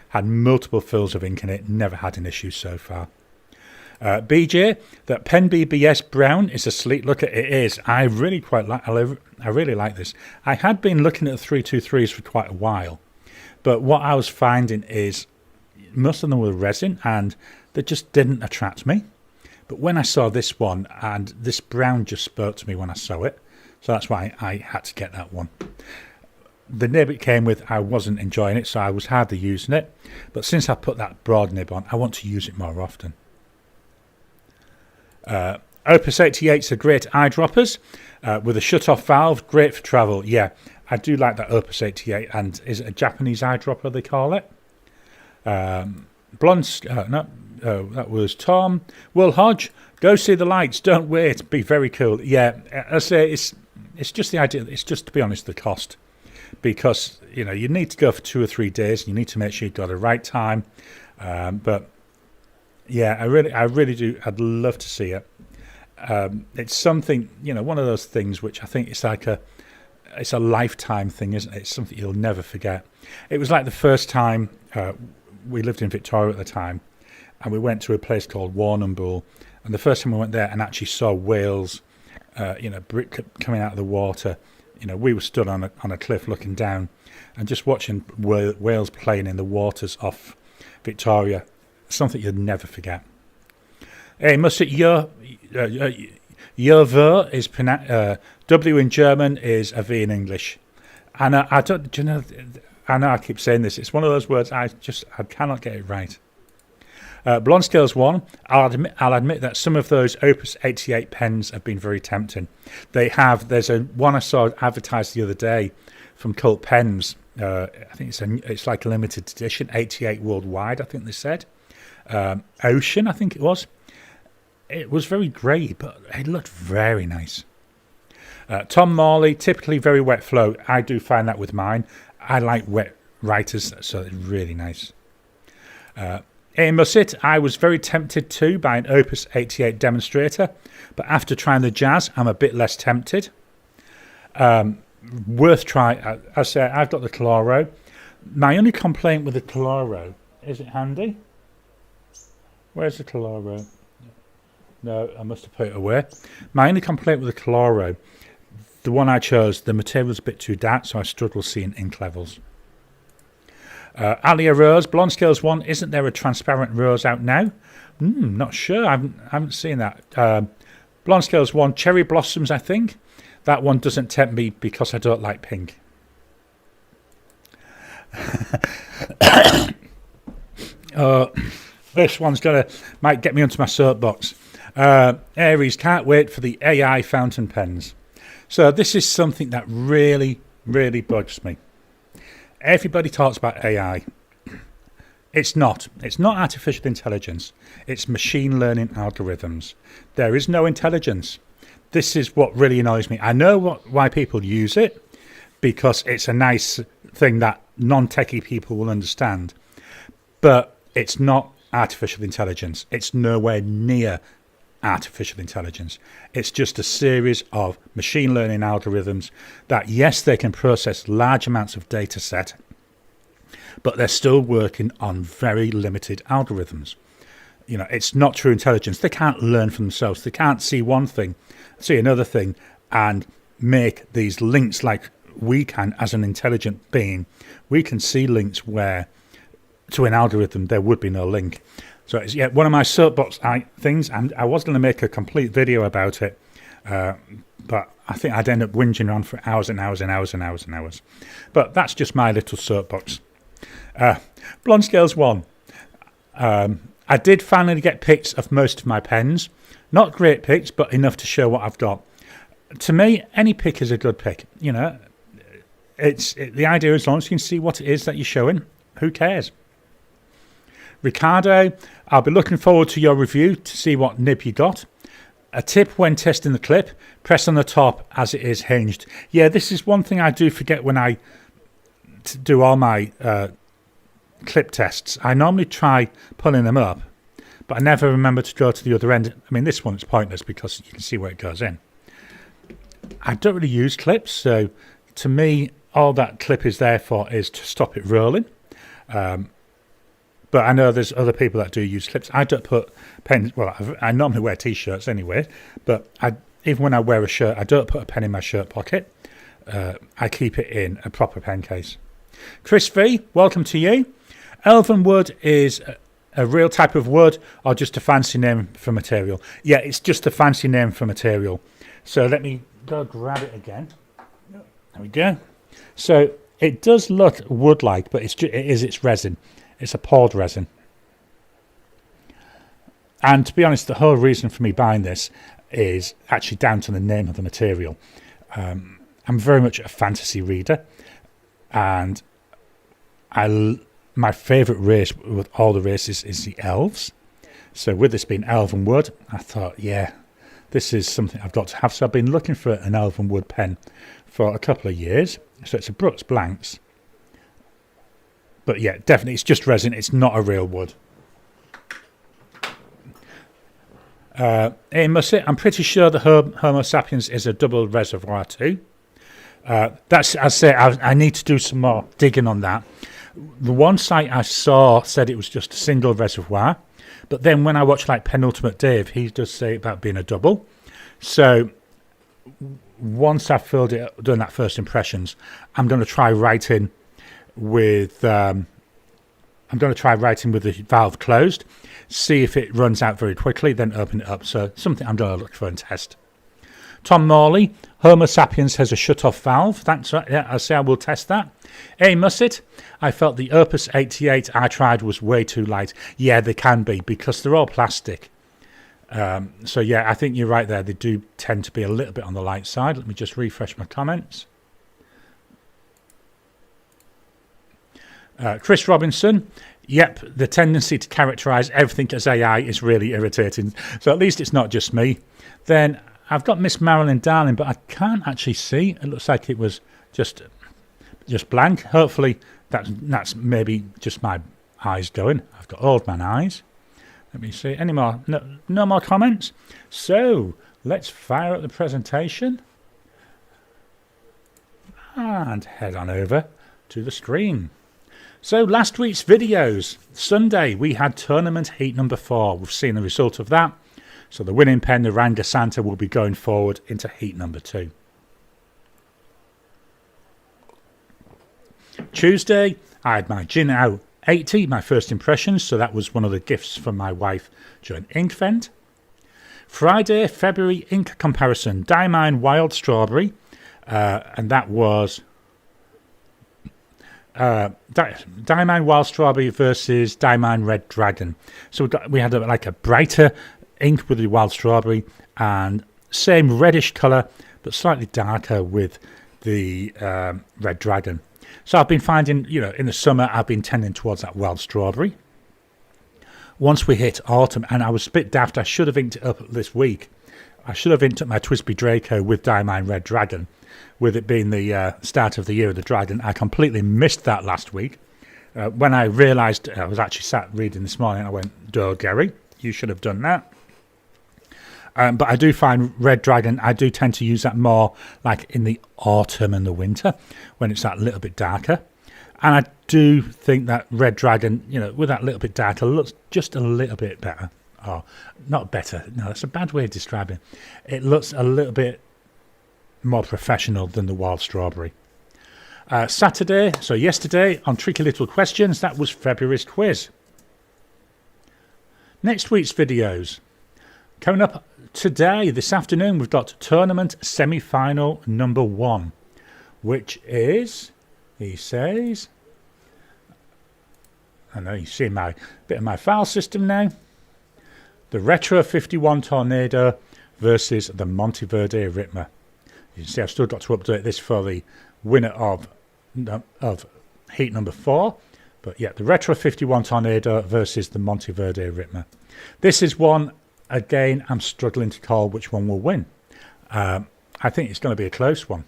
Had multiple fills of ink in it. Never had an issue so far. BJ, that Pen BBS brown is a sleek look. It is. I really quite like. I really like this. I had been looking at the 323s for quite a while, but what I was finding is most of them were resin and they just didn't attract me. But when I saw this one, and this brown just spoke to me when I saw it, so that's why I had to get that one. The nib it came with, I wasn't enjoying it, so I was hardly using it. But since I put that broad nib on, I want to use it more often. Opus 88's are great eyedroppers with a shut-off valve, great for travel. Yeah, I do like that Opus 88, and is it a Japanese eyedropper they call it? That was Tom. Will Hodge, go see the lights, don't wait, be very cool. Yeah, I say it's just the idea, it's just, to be honest, the cost. Because, you know, you need to go for 2 or 3 days, you need to make sure you've got the right time. But yeah, I really do. I'd love to see it. It's something, you know, one of those things which I think it's like it's a lifetime thing, isn't it? It's something you'll never forget. It was like the first time we lived in Victoria at the time, and we went to a place called Warrnambool, and the first time we went there and actually saw whales, coming out of the water. We were stood on a cliff looking down, and just watching whales playing in the waters off Victoria, something you'd never forget. Hey, must it your ver is W in German is a V in English, and I don't. Do you know? I know I keep saying this. It's one of those words I cannot get it right. Blonde Scales 1, I'll admit that some of those Opus 88 pens have been very tempting. There's one I saw advertised the other day from Cult Pens. I think it's like a limited edition, 88 worldwide, I think they said. Ocean, I think it was. It was very grey, but it looked very nice. Tom Morley, typically very wet flow. I do find that with mine. I like wet writers, so it's really nice. In Musset, I was very tempted too by an Opus 88 demonstrator, but after trying the Jazz, I'm a bit less tempted. Worth try. I say I've got the Cloro. My only complaint with the Cloro, is it handy? Where's the Cloro? No, I must have put it away. My only complaint with the Cloro, the one I chose, the material's a bit too dark, so I struggle seeing ink levels. Alia Rose, Blonde Scales 1, isn't there a transparent rose out now? Not sure, I haven't seen that. Blonde Scales 1, Cherry Blossoms, I think. That one doesn't tempt me because I don't like pink. This one's might get me onto my soapbox. Aries, can't wait for the AI fountain pens. So this is something that really, really bugs me. Everybody talks about AI. It's not. It's not artificial intelligence. It's machine learning algorithms. There is no intelligence. This is what really annoys me. I know why people use it, because it's a nice thing that non-techie people will understand. But it's not artificial intelligence. It's nowhere near artificial intelligence. It's just a series of machine learning algorithms that, yes, they can process large amounts of data set, but they're still working on very limited algorithms. It's not true intelligence. They can't learn for themselves. They can't see one thing, see another thing, and make these links like we can as an intelligent being. We can see links where to an algorithm there would be no link. So it's one of my soapbox things, and I was going to make a complete video about it, but I think I'd end up whinging on for hours and hours and hours and hours and hours. But that's just my little soapbox. Blonde Scales 1. I did finally get pics of most of my pens. Not great pics, but enough to show what I've got. To me, any pic is a good pic. The idea is, as long as you can see what it is that you're showing, who cares? Ricardo, I'll be looking forward to your review to see what nib you got. A tip when testing the clip, press on the top as it is hinged. Yeah, this is one thing I do forget when I do all my clip tests. I normally try pulling them up, but I never remember to go to the other end. I mean, this one's pointless because you can see where it goes in. I don't really use clips, so to me, all that clip is there for is to stop it rolling. But I know there's other people that do use clips. I don't put pens. Well, I normally wear T-shirts anyway, but even when I wear a shirt, I don't put a pen in my shirt pocket. I keep it in a proper pen case. Chris V, welcome to you. Elven wood is a real type of wood or just a fancy name for material? Yeah, it's just a fancy name for material. So let me go grab it again. There we go. So it does look wood-like, but it's resin. It's a poured resin. And to be honest, the whole reason for me buying this is actually down to the name of the material. I'm very much a fantasy reader, and my favourite race with all the races is the elves. So with this being elven wood, I thought, yeah, this is something I've got to have. So I've been looking for an elven wood pen for a couple of years. So it's a Brooks Blanks. But yeah, definitely, it's just resin. It's not a real wood. I'm pretty sure the Homo sapiens is a double reservoir too. That's, I say, I need to do some more digging on that. The one site I saw said it was just a single reservoir, but then when I watch like Penultimate Dave, he does say about being a double. So once I've filled it, done that first impressions, I'm going to try writing with the valve closed, see if it runs out very quickly, then open it up. So something I'm going to look for and test. Tom Morley, Homo sapiens has a shut-off valve. That's right. Yeah, I say I will test that. Hey, Musset, I felt the Opus 88 I tried was way too light. Yeah, they can be because they're all plastic. So yeah, I think you're right there. They do tend to be a little bit on the light side. Let me just refresh my comments. Chris Robinson, yep, the tendency to characterize everything as AI is really irritating. So at least it's not just me. Then I've got Miss Marilyn Darling, but I can't actually see. It looks like it was just blank. Hopefully that's maybe just my eyes going. I've got old man eyes. Let me see. Any more? No more comments. So let's fire up the presentation and head on over to the screen. So last week's videos. Sunday we had tournament heat number 4. We've seen the result of that. So the winning pen, the Ranga Santa, will be going forward into heat number 2. Tuesday, I had my Jin Ao 80, my first impressions. So that was one of the gifts from my wife during Inkvent. Friday, February ink comparison, Diamine Wild Strawberry. And that was Diamine Wild Strawberry versus Diamine Red Dragon. So we had like a brighter ink with the Wild Strawberry and same reddish colour but slightly darker with the Red Dragon. So I've been finding, in the summer I've been tending towards that Wild Strawberry. Once we hit autumn, and I was a bit daft, I should have inked it up this week. I should have inked up my Twisby Draco with Diamine Red Dragon, with it being the start of the year of the dragon. I completely missed that last week. When I realised, I was actually sat reading this morning, I went, duh, Garry, you should have done that. But I do find Red Dragon, I do tend to use that more like in the autumn and the winter when it's that little bit darker. And I do think that Red Dragon, with that little bit darker, looks just a little bit better. Oh, not better. No, that's a bad way of describing it. It looks a little bit more professional than the Wild Strawberry. Saturday, so yesterday, on Tricky Little Questions, that was February's quiz. Next week's videos. Coming up today, this afternoon, we've got tournament semi-final number 1, which is, he says, I know you see my bit of my file system now. The Retro 51 Tornado versus the Monteverde Ritma. You can see I've still got to update this for the winner of heat number 4. But yeah, the Retro 51 Tornado versus the Monteverde Ritma. This is one, again, I'm struggling to call which one will win. I think it's going to be a close one.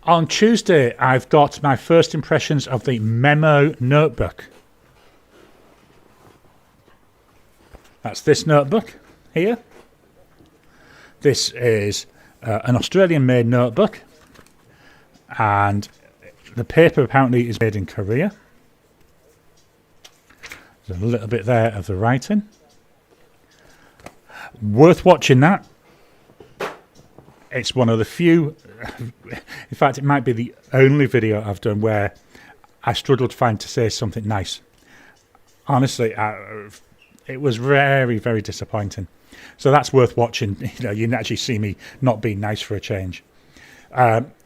On Tuesday, I've got my first impressions of the Memo notebook. That's this notebook here. This is an Australian-made notebook, and the paper apparently is made in Korea. There's a little bit there of the writing. Worth watching that. It's one of the few, in fact it might be the only video I've done where I struggled to say something nice. Honestly, it was very, very disappointing. So that's worth watching. You can actually see me not being nice for a change.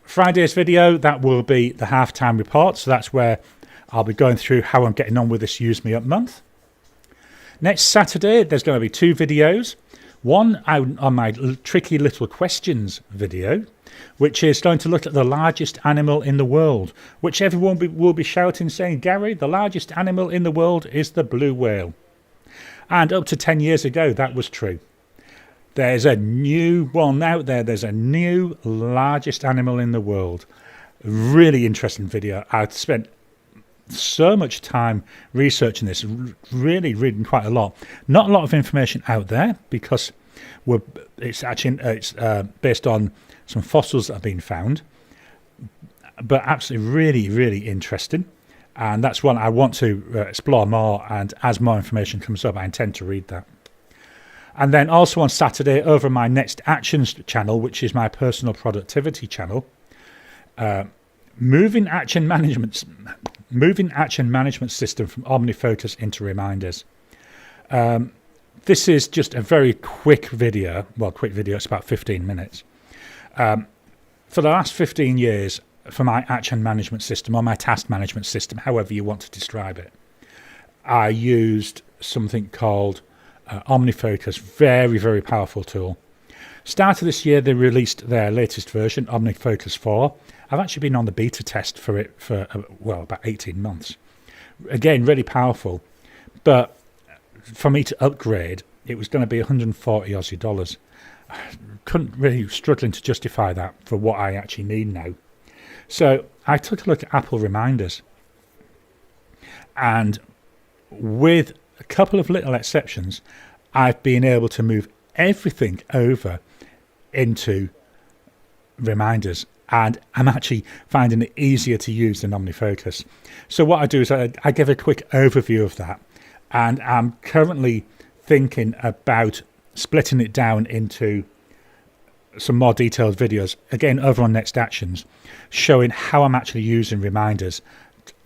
Friday's video, that will be the halftime report. So that's where I'll be going through how I'm getting on with this Use Me Up month. Next Saturday, there's going to be 2 videos. One on my Tricky Little Questions video, which is going to look at the largest animal in the world, which everyone will be shouting, saying, Garry, the largest animal in the world is the blue whale. And up to 10 years ago, that was true. There's a new one out there. There's a new largest animal in the world. Really interesting video. I've spent so much time researching this, really reading quite a lot. Not a lot of information out there because it's based on some fossils that have been found, but absolutely really interesting. And that's one I want to explore more, and as more information comes up I intend to read that. And then also on Saturday over my Next Actions channel, which is my personal productivity channel, moving action management system from OmniFocus into reminders. This is just a very quick video. Well, quick video, it's about 15 minutes. For the last 15 years, for my action management system or my task management system, however you want to describe it, I used something called OmniFocus. Very powerful tool. Start of this year they released their latest version, OmniFocus 4. I've actually been on the beta test for it for about 18 months. Again, really powerful, but for me to upgrade it was going to be 140 Aussie dollars. Couldn't really, struggling to justify that for what I actually need now. So I took a look at Apple Reminders, and with a couple of little exceptions, I've been able to move everything over into Reminders, and I'm actually finding it easier to use than OmniFocus. So what I do is I give a quick overview of that, and I'm currently thinking about splitting it down into some more detailed videos, again over on Next Actions, showing how I'm actually using Reminders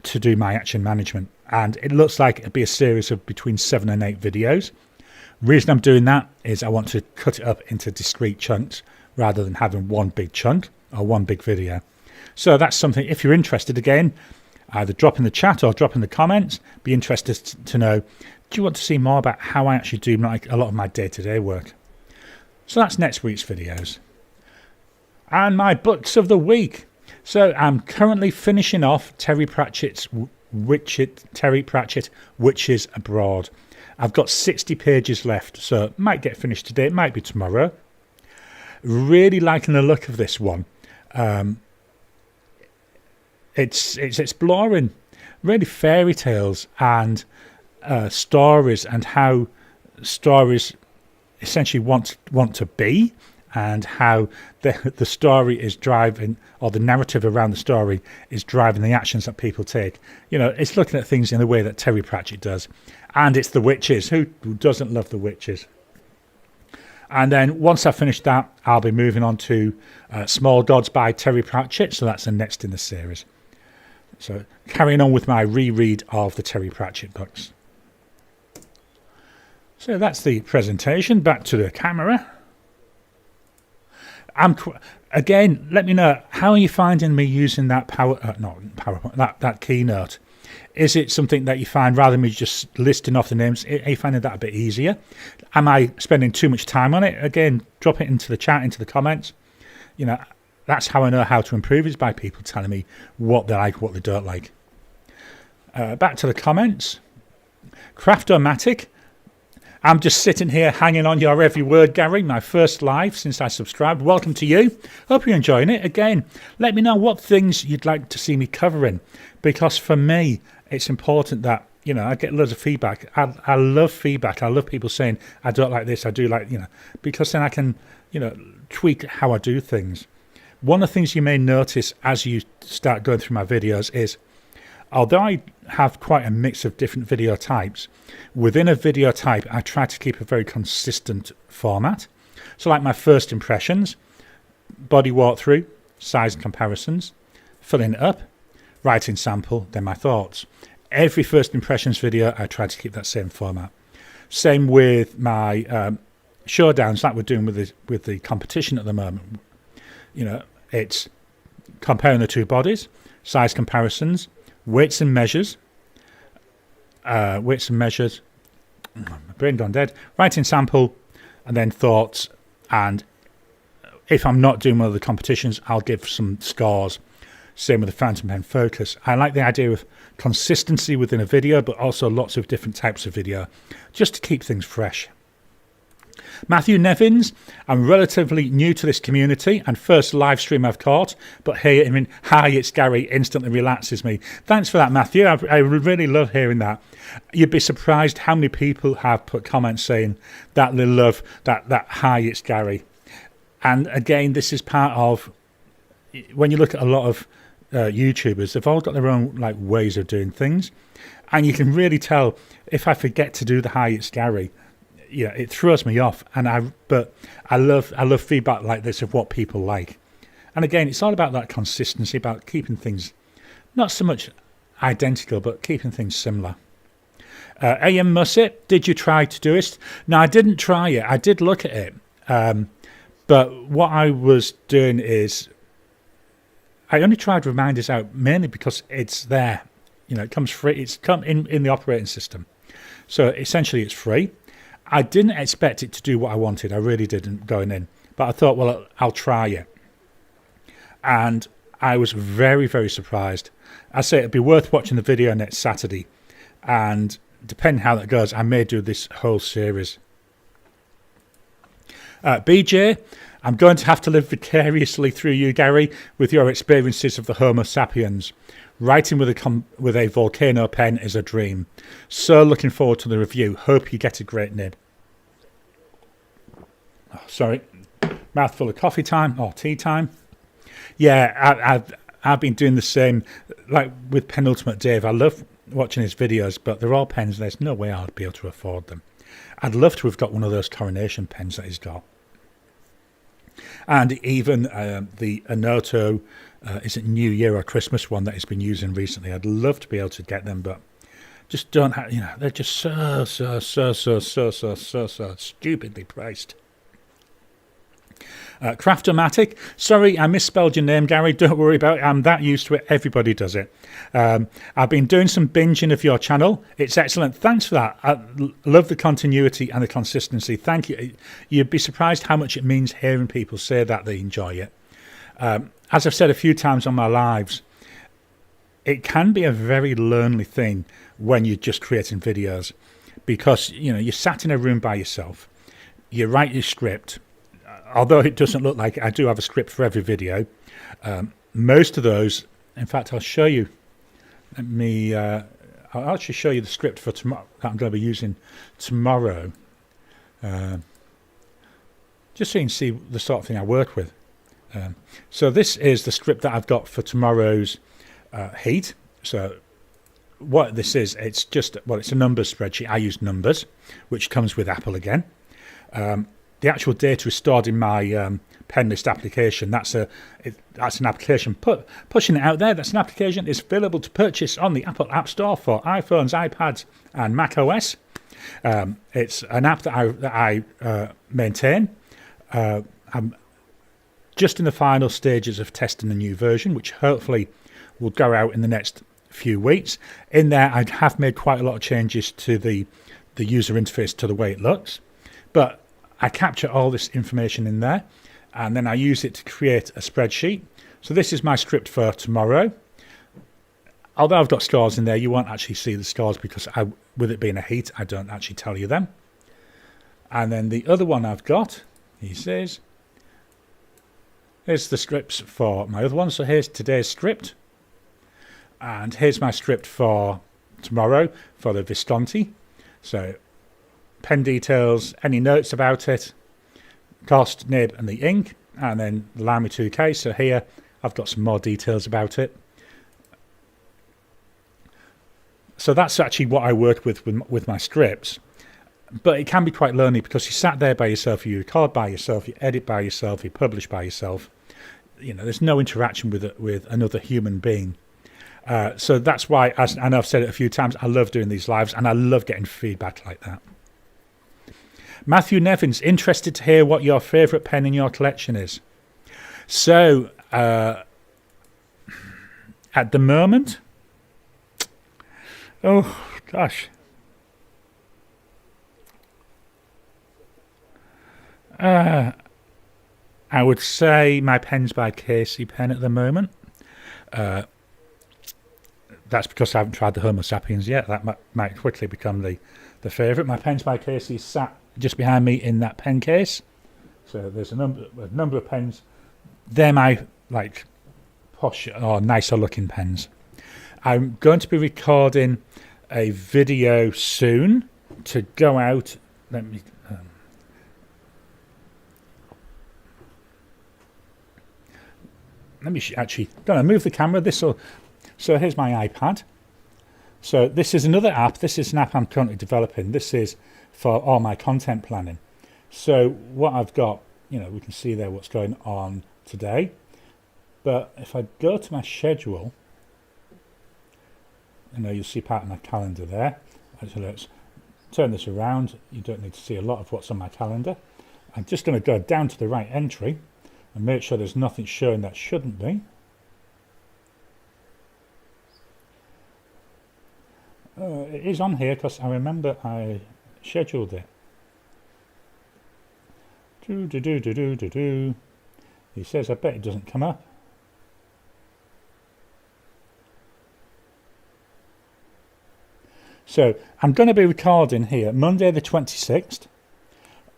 to do my action management. And it looks like it'll be a series of between 7 and 8 videos. Reason I'm doing that is I want to cut it up into discrete chunks rather than having one big chunk or one big video. So that's something, if you're interested, again, either drop in the chat or drop in the comments. Be interested to know, do you want to see more about how I actually do a lot of my day-to-day work? So that's next week's videos. And my books of the week. So I'm currently finishing off Terry Pratchett's Witches Abroad. I've got 60 pages left, so it might get finished today, it might be tomorrow. Really liking the look of this one. It's exploring really fairy tales and stories, and how stories essentially want to be, and how the story is driving, or the narrative around the story is driving the actions that people take. You know, it's looking at things in the way that Terry Pratchett does, and it's the witches. Who doesn't love the witches? And then once I finish that, I'll be moving on to Small Gods by Terry Pratchett, so that's the next in the series. So carrying on with my reread of the Terry Pratchett books. So that's the presentation. Back to the camera. Again, let me know, how are you finding me using that that keynote? Is it something that you find, rather than me just listing off the names, are you finding that a bit easier? Am I spending too much time on it? Again, drop it into the chat, into the comments. You know, that's how I know how to improve, is by people telling me what they like, what they don't like. Back to the comments. Craftomatic. I'm just sitting here hanging on your every word, Garry. My first live since I subscribed. Welcome to you. Hope you're enjoying it. Again, let me know what things you'd like to see me covering, because for me, it's important that, you know, I get loads of feedback. I love feedback. I love people saying, I don't like this, I do like, you know, because then I can, you know, tweak how I do things. One of the things you may notice as you start going through my videos is, although I have quite a mix of different video types, within a video type I try to keep a very consistent format. So like my first impressions, body walkthrough, size comparisons, filling it up, writing sample, then my thoughts. Every first impressions video I try to keep that same format. Same with my showdowns, like we're doing with the competition at the moment. You know, it's comparing the two bodies, size comparisons, weights and measures, my brain gone dead, writing sample, and then thoughts. And if I'm not doing one of the competitions, I'll give some scores. Same with the Phantom Pen Focus. I like the idea of consistency within a video, but also lots of different types of video, just to keep things fresh. Matthew Nevins, I'm relatively new to this community and first live stream I've caught, but hearing hi, it's Garry instantly relaxes me. Thanks for that, Matthew. I really love hearing that. You'd be surprised how many people have put comments saying that they love that hi, it's Garry. And again, this is part of, when you look at a lot of YouTubers, they've all got their own like ways of doing things, and you can really tell if I forget to do the hi, it's Garry, yeah, it throws me off. But I love feedback like this of what people like. And again, it's all about that consistency, about keeping things not so much identical, but keeping things similar. AM Musset, did you try to do it? No, I didn't try it. I did look at it. But what I was doing is I only tried reminders out mainly because it's there. You know, it comes free. It's come in the operating system. So essentially it's free. I didn't expect it to do what I wanted. I really didn't going in. But I thought, well, I'll try it. And I was very, very surprised. I say it'd be worth watching the video next Saturday. And depending how that goes, I may do this whole series. BJ, I'm going to have to live vicariously through you, Garry, with your experiences of the Homo sapiens. Writing with a volcano pen is a dream. So looking forward to the review. Hope you get a great nib. Oh, sorry, mouthful of coffee time or tea time. Yeah, I've been doing the same, like with Penultimate Dave. I love watching his videos, but they're all pens. There's no way I'd be able to afford them. I'd love to have got one of those coronation pens that he's got. And even the Anoto, is it New Year or Christmas one that he's been using recently? I'd love to be able to get them, but just don't have, you know, they're just so stupidly priced. Craftomatic, sorry, I misspelled your name, Garry. Don't worry about it. I'm that used to it. Everybody does it. I've been doing some binging of your channel. It's excellent. Thanks for that. I love the continuity and the consistency. Thank you. You'd be surprised how much it means hearing people say that they enjoy it. As I've said a few times on my lives, it can be a very lonely thing when you're just creating videos, because you know you're sat in a room by yourself. You write your script. Although it doesn't look like it, I do have a script for every video. Most of those, in fact, I'll show you. I'll actually show you the script for tomorrow that I'm going to be using tomorrow. Just so you can see the sort of thing I work with. So this is the script that I've got for tomorrow's heat. So what this is, it's just, well, it's a numbers spreadsheet. I use numbers, which comes with Apple again. The actual data is stored in my pen list application. That's an application. Pushing it out there. That's an application. It's available to purchase on the Apple App Store for iPhones, iPads, and Mac OS. It's an app that I maintain. I'm just in the final stages of testing the new version, which hopefully will go out in the next few weeks. In there, I have made quite a lot of changes to the user interface, to the way it looks, but I capture all this information in there, and then I use it to create a spreadsheet. So this is my script for tomorrow. Although I've got scores in there, you won't actually see the scores because with it being a heat, I don't actually tell you them. And then the other one I've got, he says, here's the scripts for my other one. So here's today's script. And here's my script for tomorrow for the Visconti. So pen details, any notes about it, cost, nib, and the ink, and then the Lamy 2K. So here I've got some more details about it. So that's actually what I work with my scripts. But it can be quite lonely because you sat there by yourself, you record by yourself, you edit by yourself, you publish by yourself. You know, there's no interaction with another human being. So that's why, I know I've said it a few times, I love doing these lives and I love getting feedback like that. Matthew Nevins, interested to hear what your favourite pen in your collection is. So, at the moment, oh gosh, I would say my pen's by Casey Pen at the moment. That's because I haven't tried the Homo sapiens yet. That might quickly become the favourite. My pen's by Casey is sat just behind me in that pen case. So there's a number of pens. They're my like posh or nicer looking pens. I'm going to be recording a video soon to go out. Let me let me actually gonna move the camera. So here's my iPad. So this is another app. This is an app I'm currently developing. This is for all my content planning. So what I've got, we can see there what's going on today. But if I go to my schedule, you'll see part of my calendar there. Actually, let's turn this around. You don't need to see a lot of what's on my calendar. I'm just going to go down to the right entry and make sure there's nothing showing that shouldn't be. It is on here because I remember I scheduled it. He says, I bet it doesn't come up. So I'm going to be recording here Monday the 26th.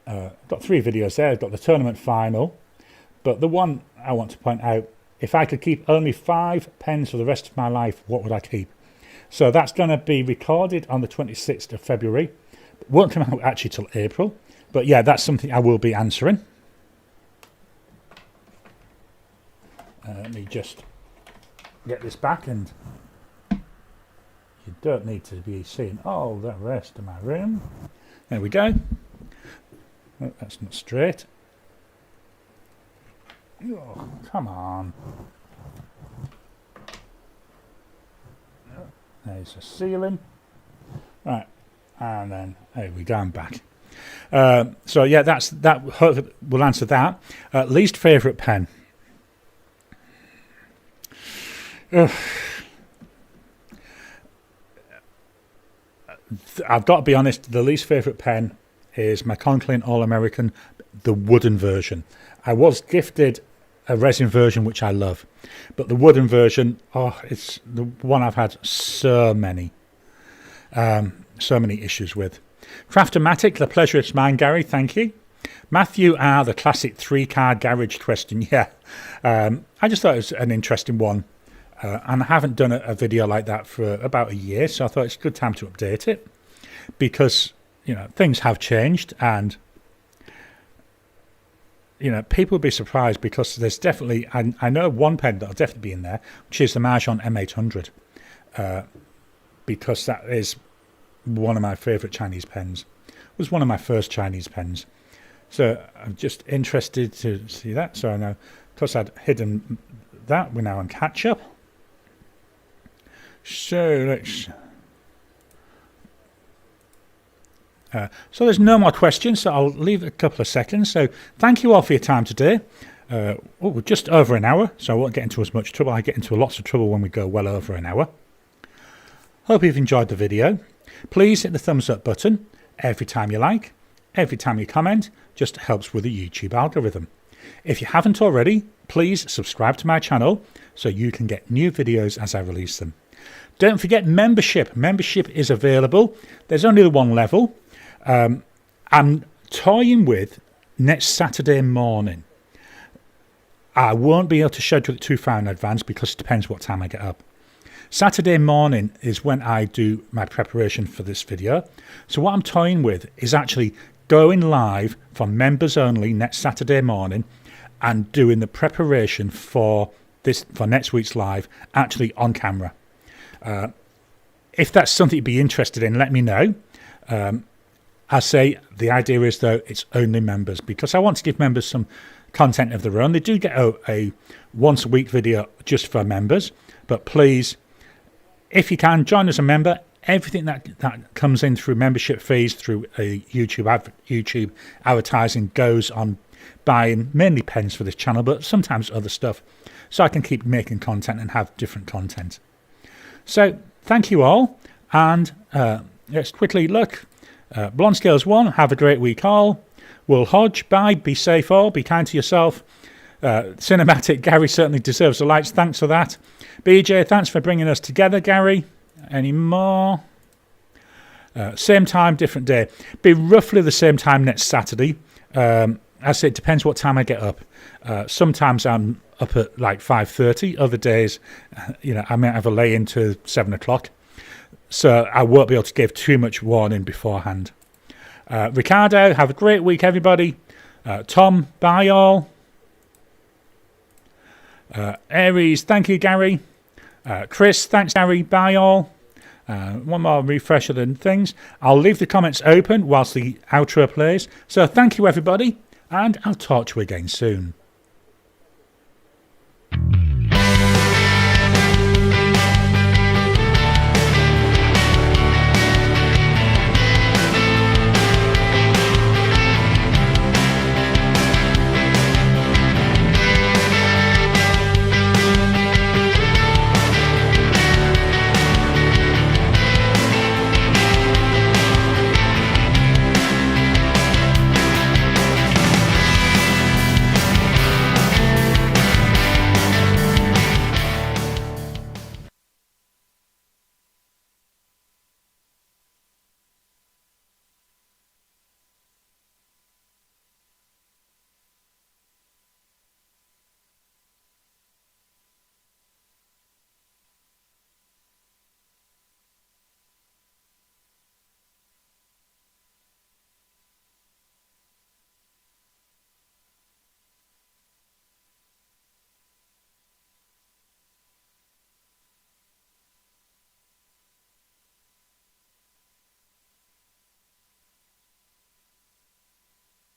I've got 3 videos there. I've got the tournament final. But the one I want to point out, if I could keep only 5 pens for the rest of my life, what would I keep? So that's going to be recorded on the 26th of February. It won't come out actually till April. But yeah, that's something I will be answering. Let me just get this back, and you don't need to be seeing all the rest of my room. There we go. Oh, that's not straight. Oh, come on. There's a ceiling. Right, and then there we go, I'm back. So yeah, that will answer that. Least favourite pen. I've got to be honest, the least favourite pen is my Conklin All-American, the wooden version. I was gifted a resin version, which I love, but the wooden version, it's the one I've had so many issues with. Craftomatic, the pleasure is mine, Gary, thank you. Matthew R, the classic 3-card garage question. Yeah, I just thought it was an interesting one. And I haven't done a video like that for about a year, so I thought it's a good time to update it, because things have changed, and people will be surprised, because there's definitely, I know one pen that'll definitely be in there, which is the Mahjong M800, because that is one of my favourite Chinese pens. It was one of my first Chinese pens, so I'm just interested to see that. So I know, because I'd hidden that, we're now on catch up. So let's. So there's no more questions, so I'll leave a couple of seconds. So thank you all for your time today. We're just over an hour, so I won't get into as much trouble. I get into lots of trouble when we go well over an hour. Hope you've enjoyed the video. Please hit the thumbs up button every time you like, every time you comment. Just helps with the YouTube algorithm. If you haven't already, please subscribe to my channel so you can get new videos as I release them. Don't forget membership. Membership is available. There's only the one level. I'm toying with next Saturday morning. I won't be able to schedule it too far in advance because it depends what time I get up. Saturday morning is when I do my preparation for this video. So what I'm toying with is actually going live for members only next Saturday morning and doing the preparation for next week's live actually on camera. If that's something you'd be interested in, let me know. I say the idea is, though, it's only members, because I want to give members some content of their own. They do get a once a week video just for members, but please, if you can, join as a member. Everything that comes in through membership fees, through a YouTube advertising, goes on buying mainly pens for this channel, but sometimes other stuff, so I can keep making content and have different content. So thank you all, and let's quickly look. Blonde Scales 1, have a great week all. Will Hodge, bye, be safe all, be kind to yourself. Cinematic, Gary certainly deserves the likes, thanks for that. BJ, thanks for bringing us together, Gary. Any more? Same time, different day. Be roughly the same time next Saturday. I say it depends what time I get up. Sometimes I'm up at like 5:30. Other days, I might have a lay into 7 o'clock. So I won't be able to give too much warning beforehand. Ricardo, have a great week, everybody. Tom, bye all. Aries, thank you, Gary. Chris, thanks, Gary. Bye, all. One more refresher than things. I'll leave the comments open whilst the outro plays. So thank you, everybody, and I'll talk to you again soon.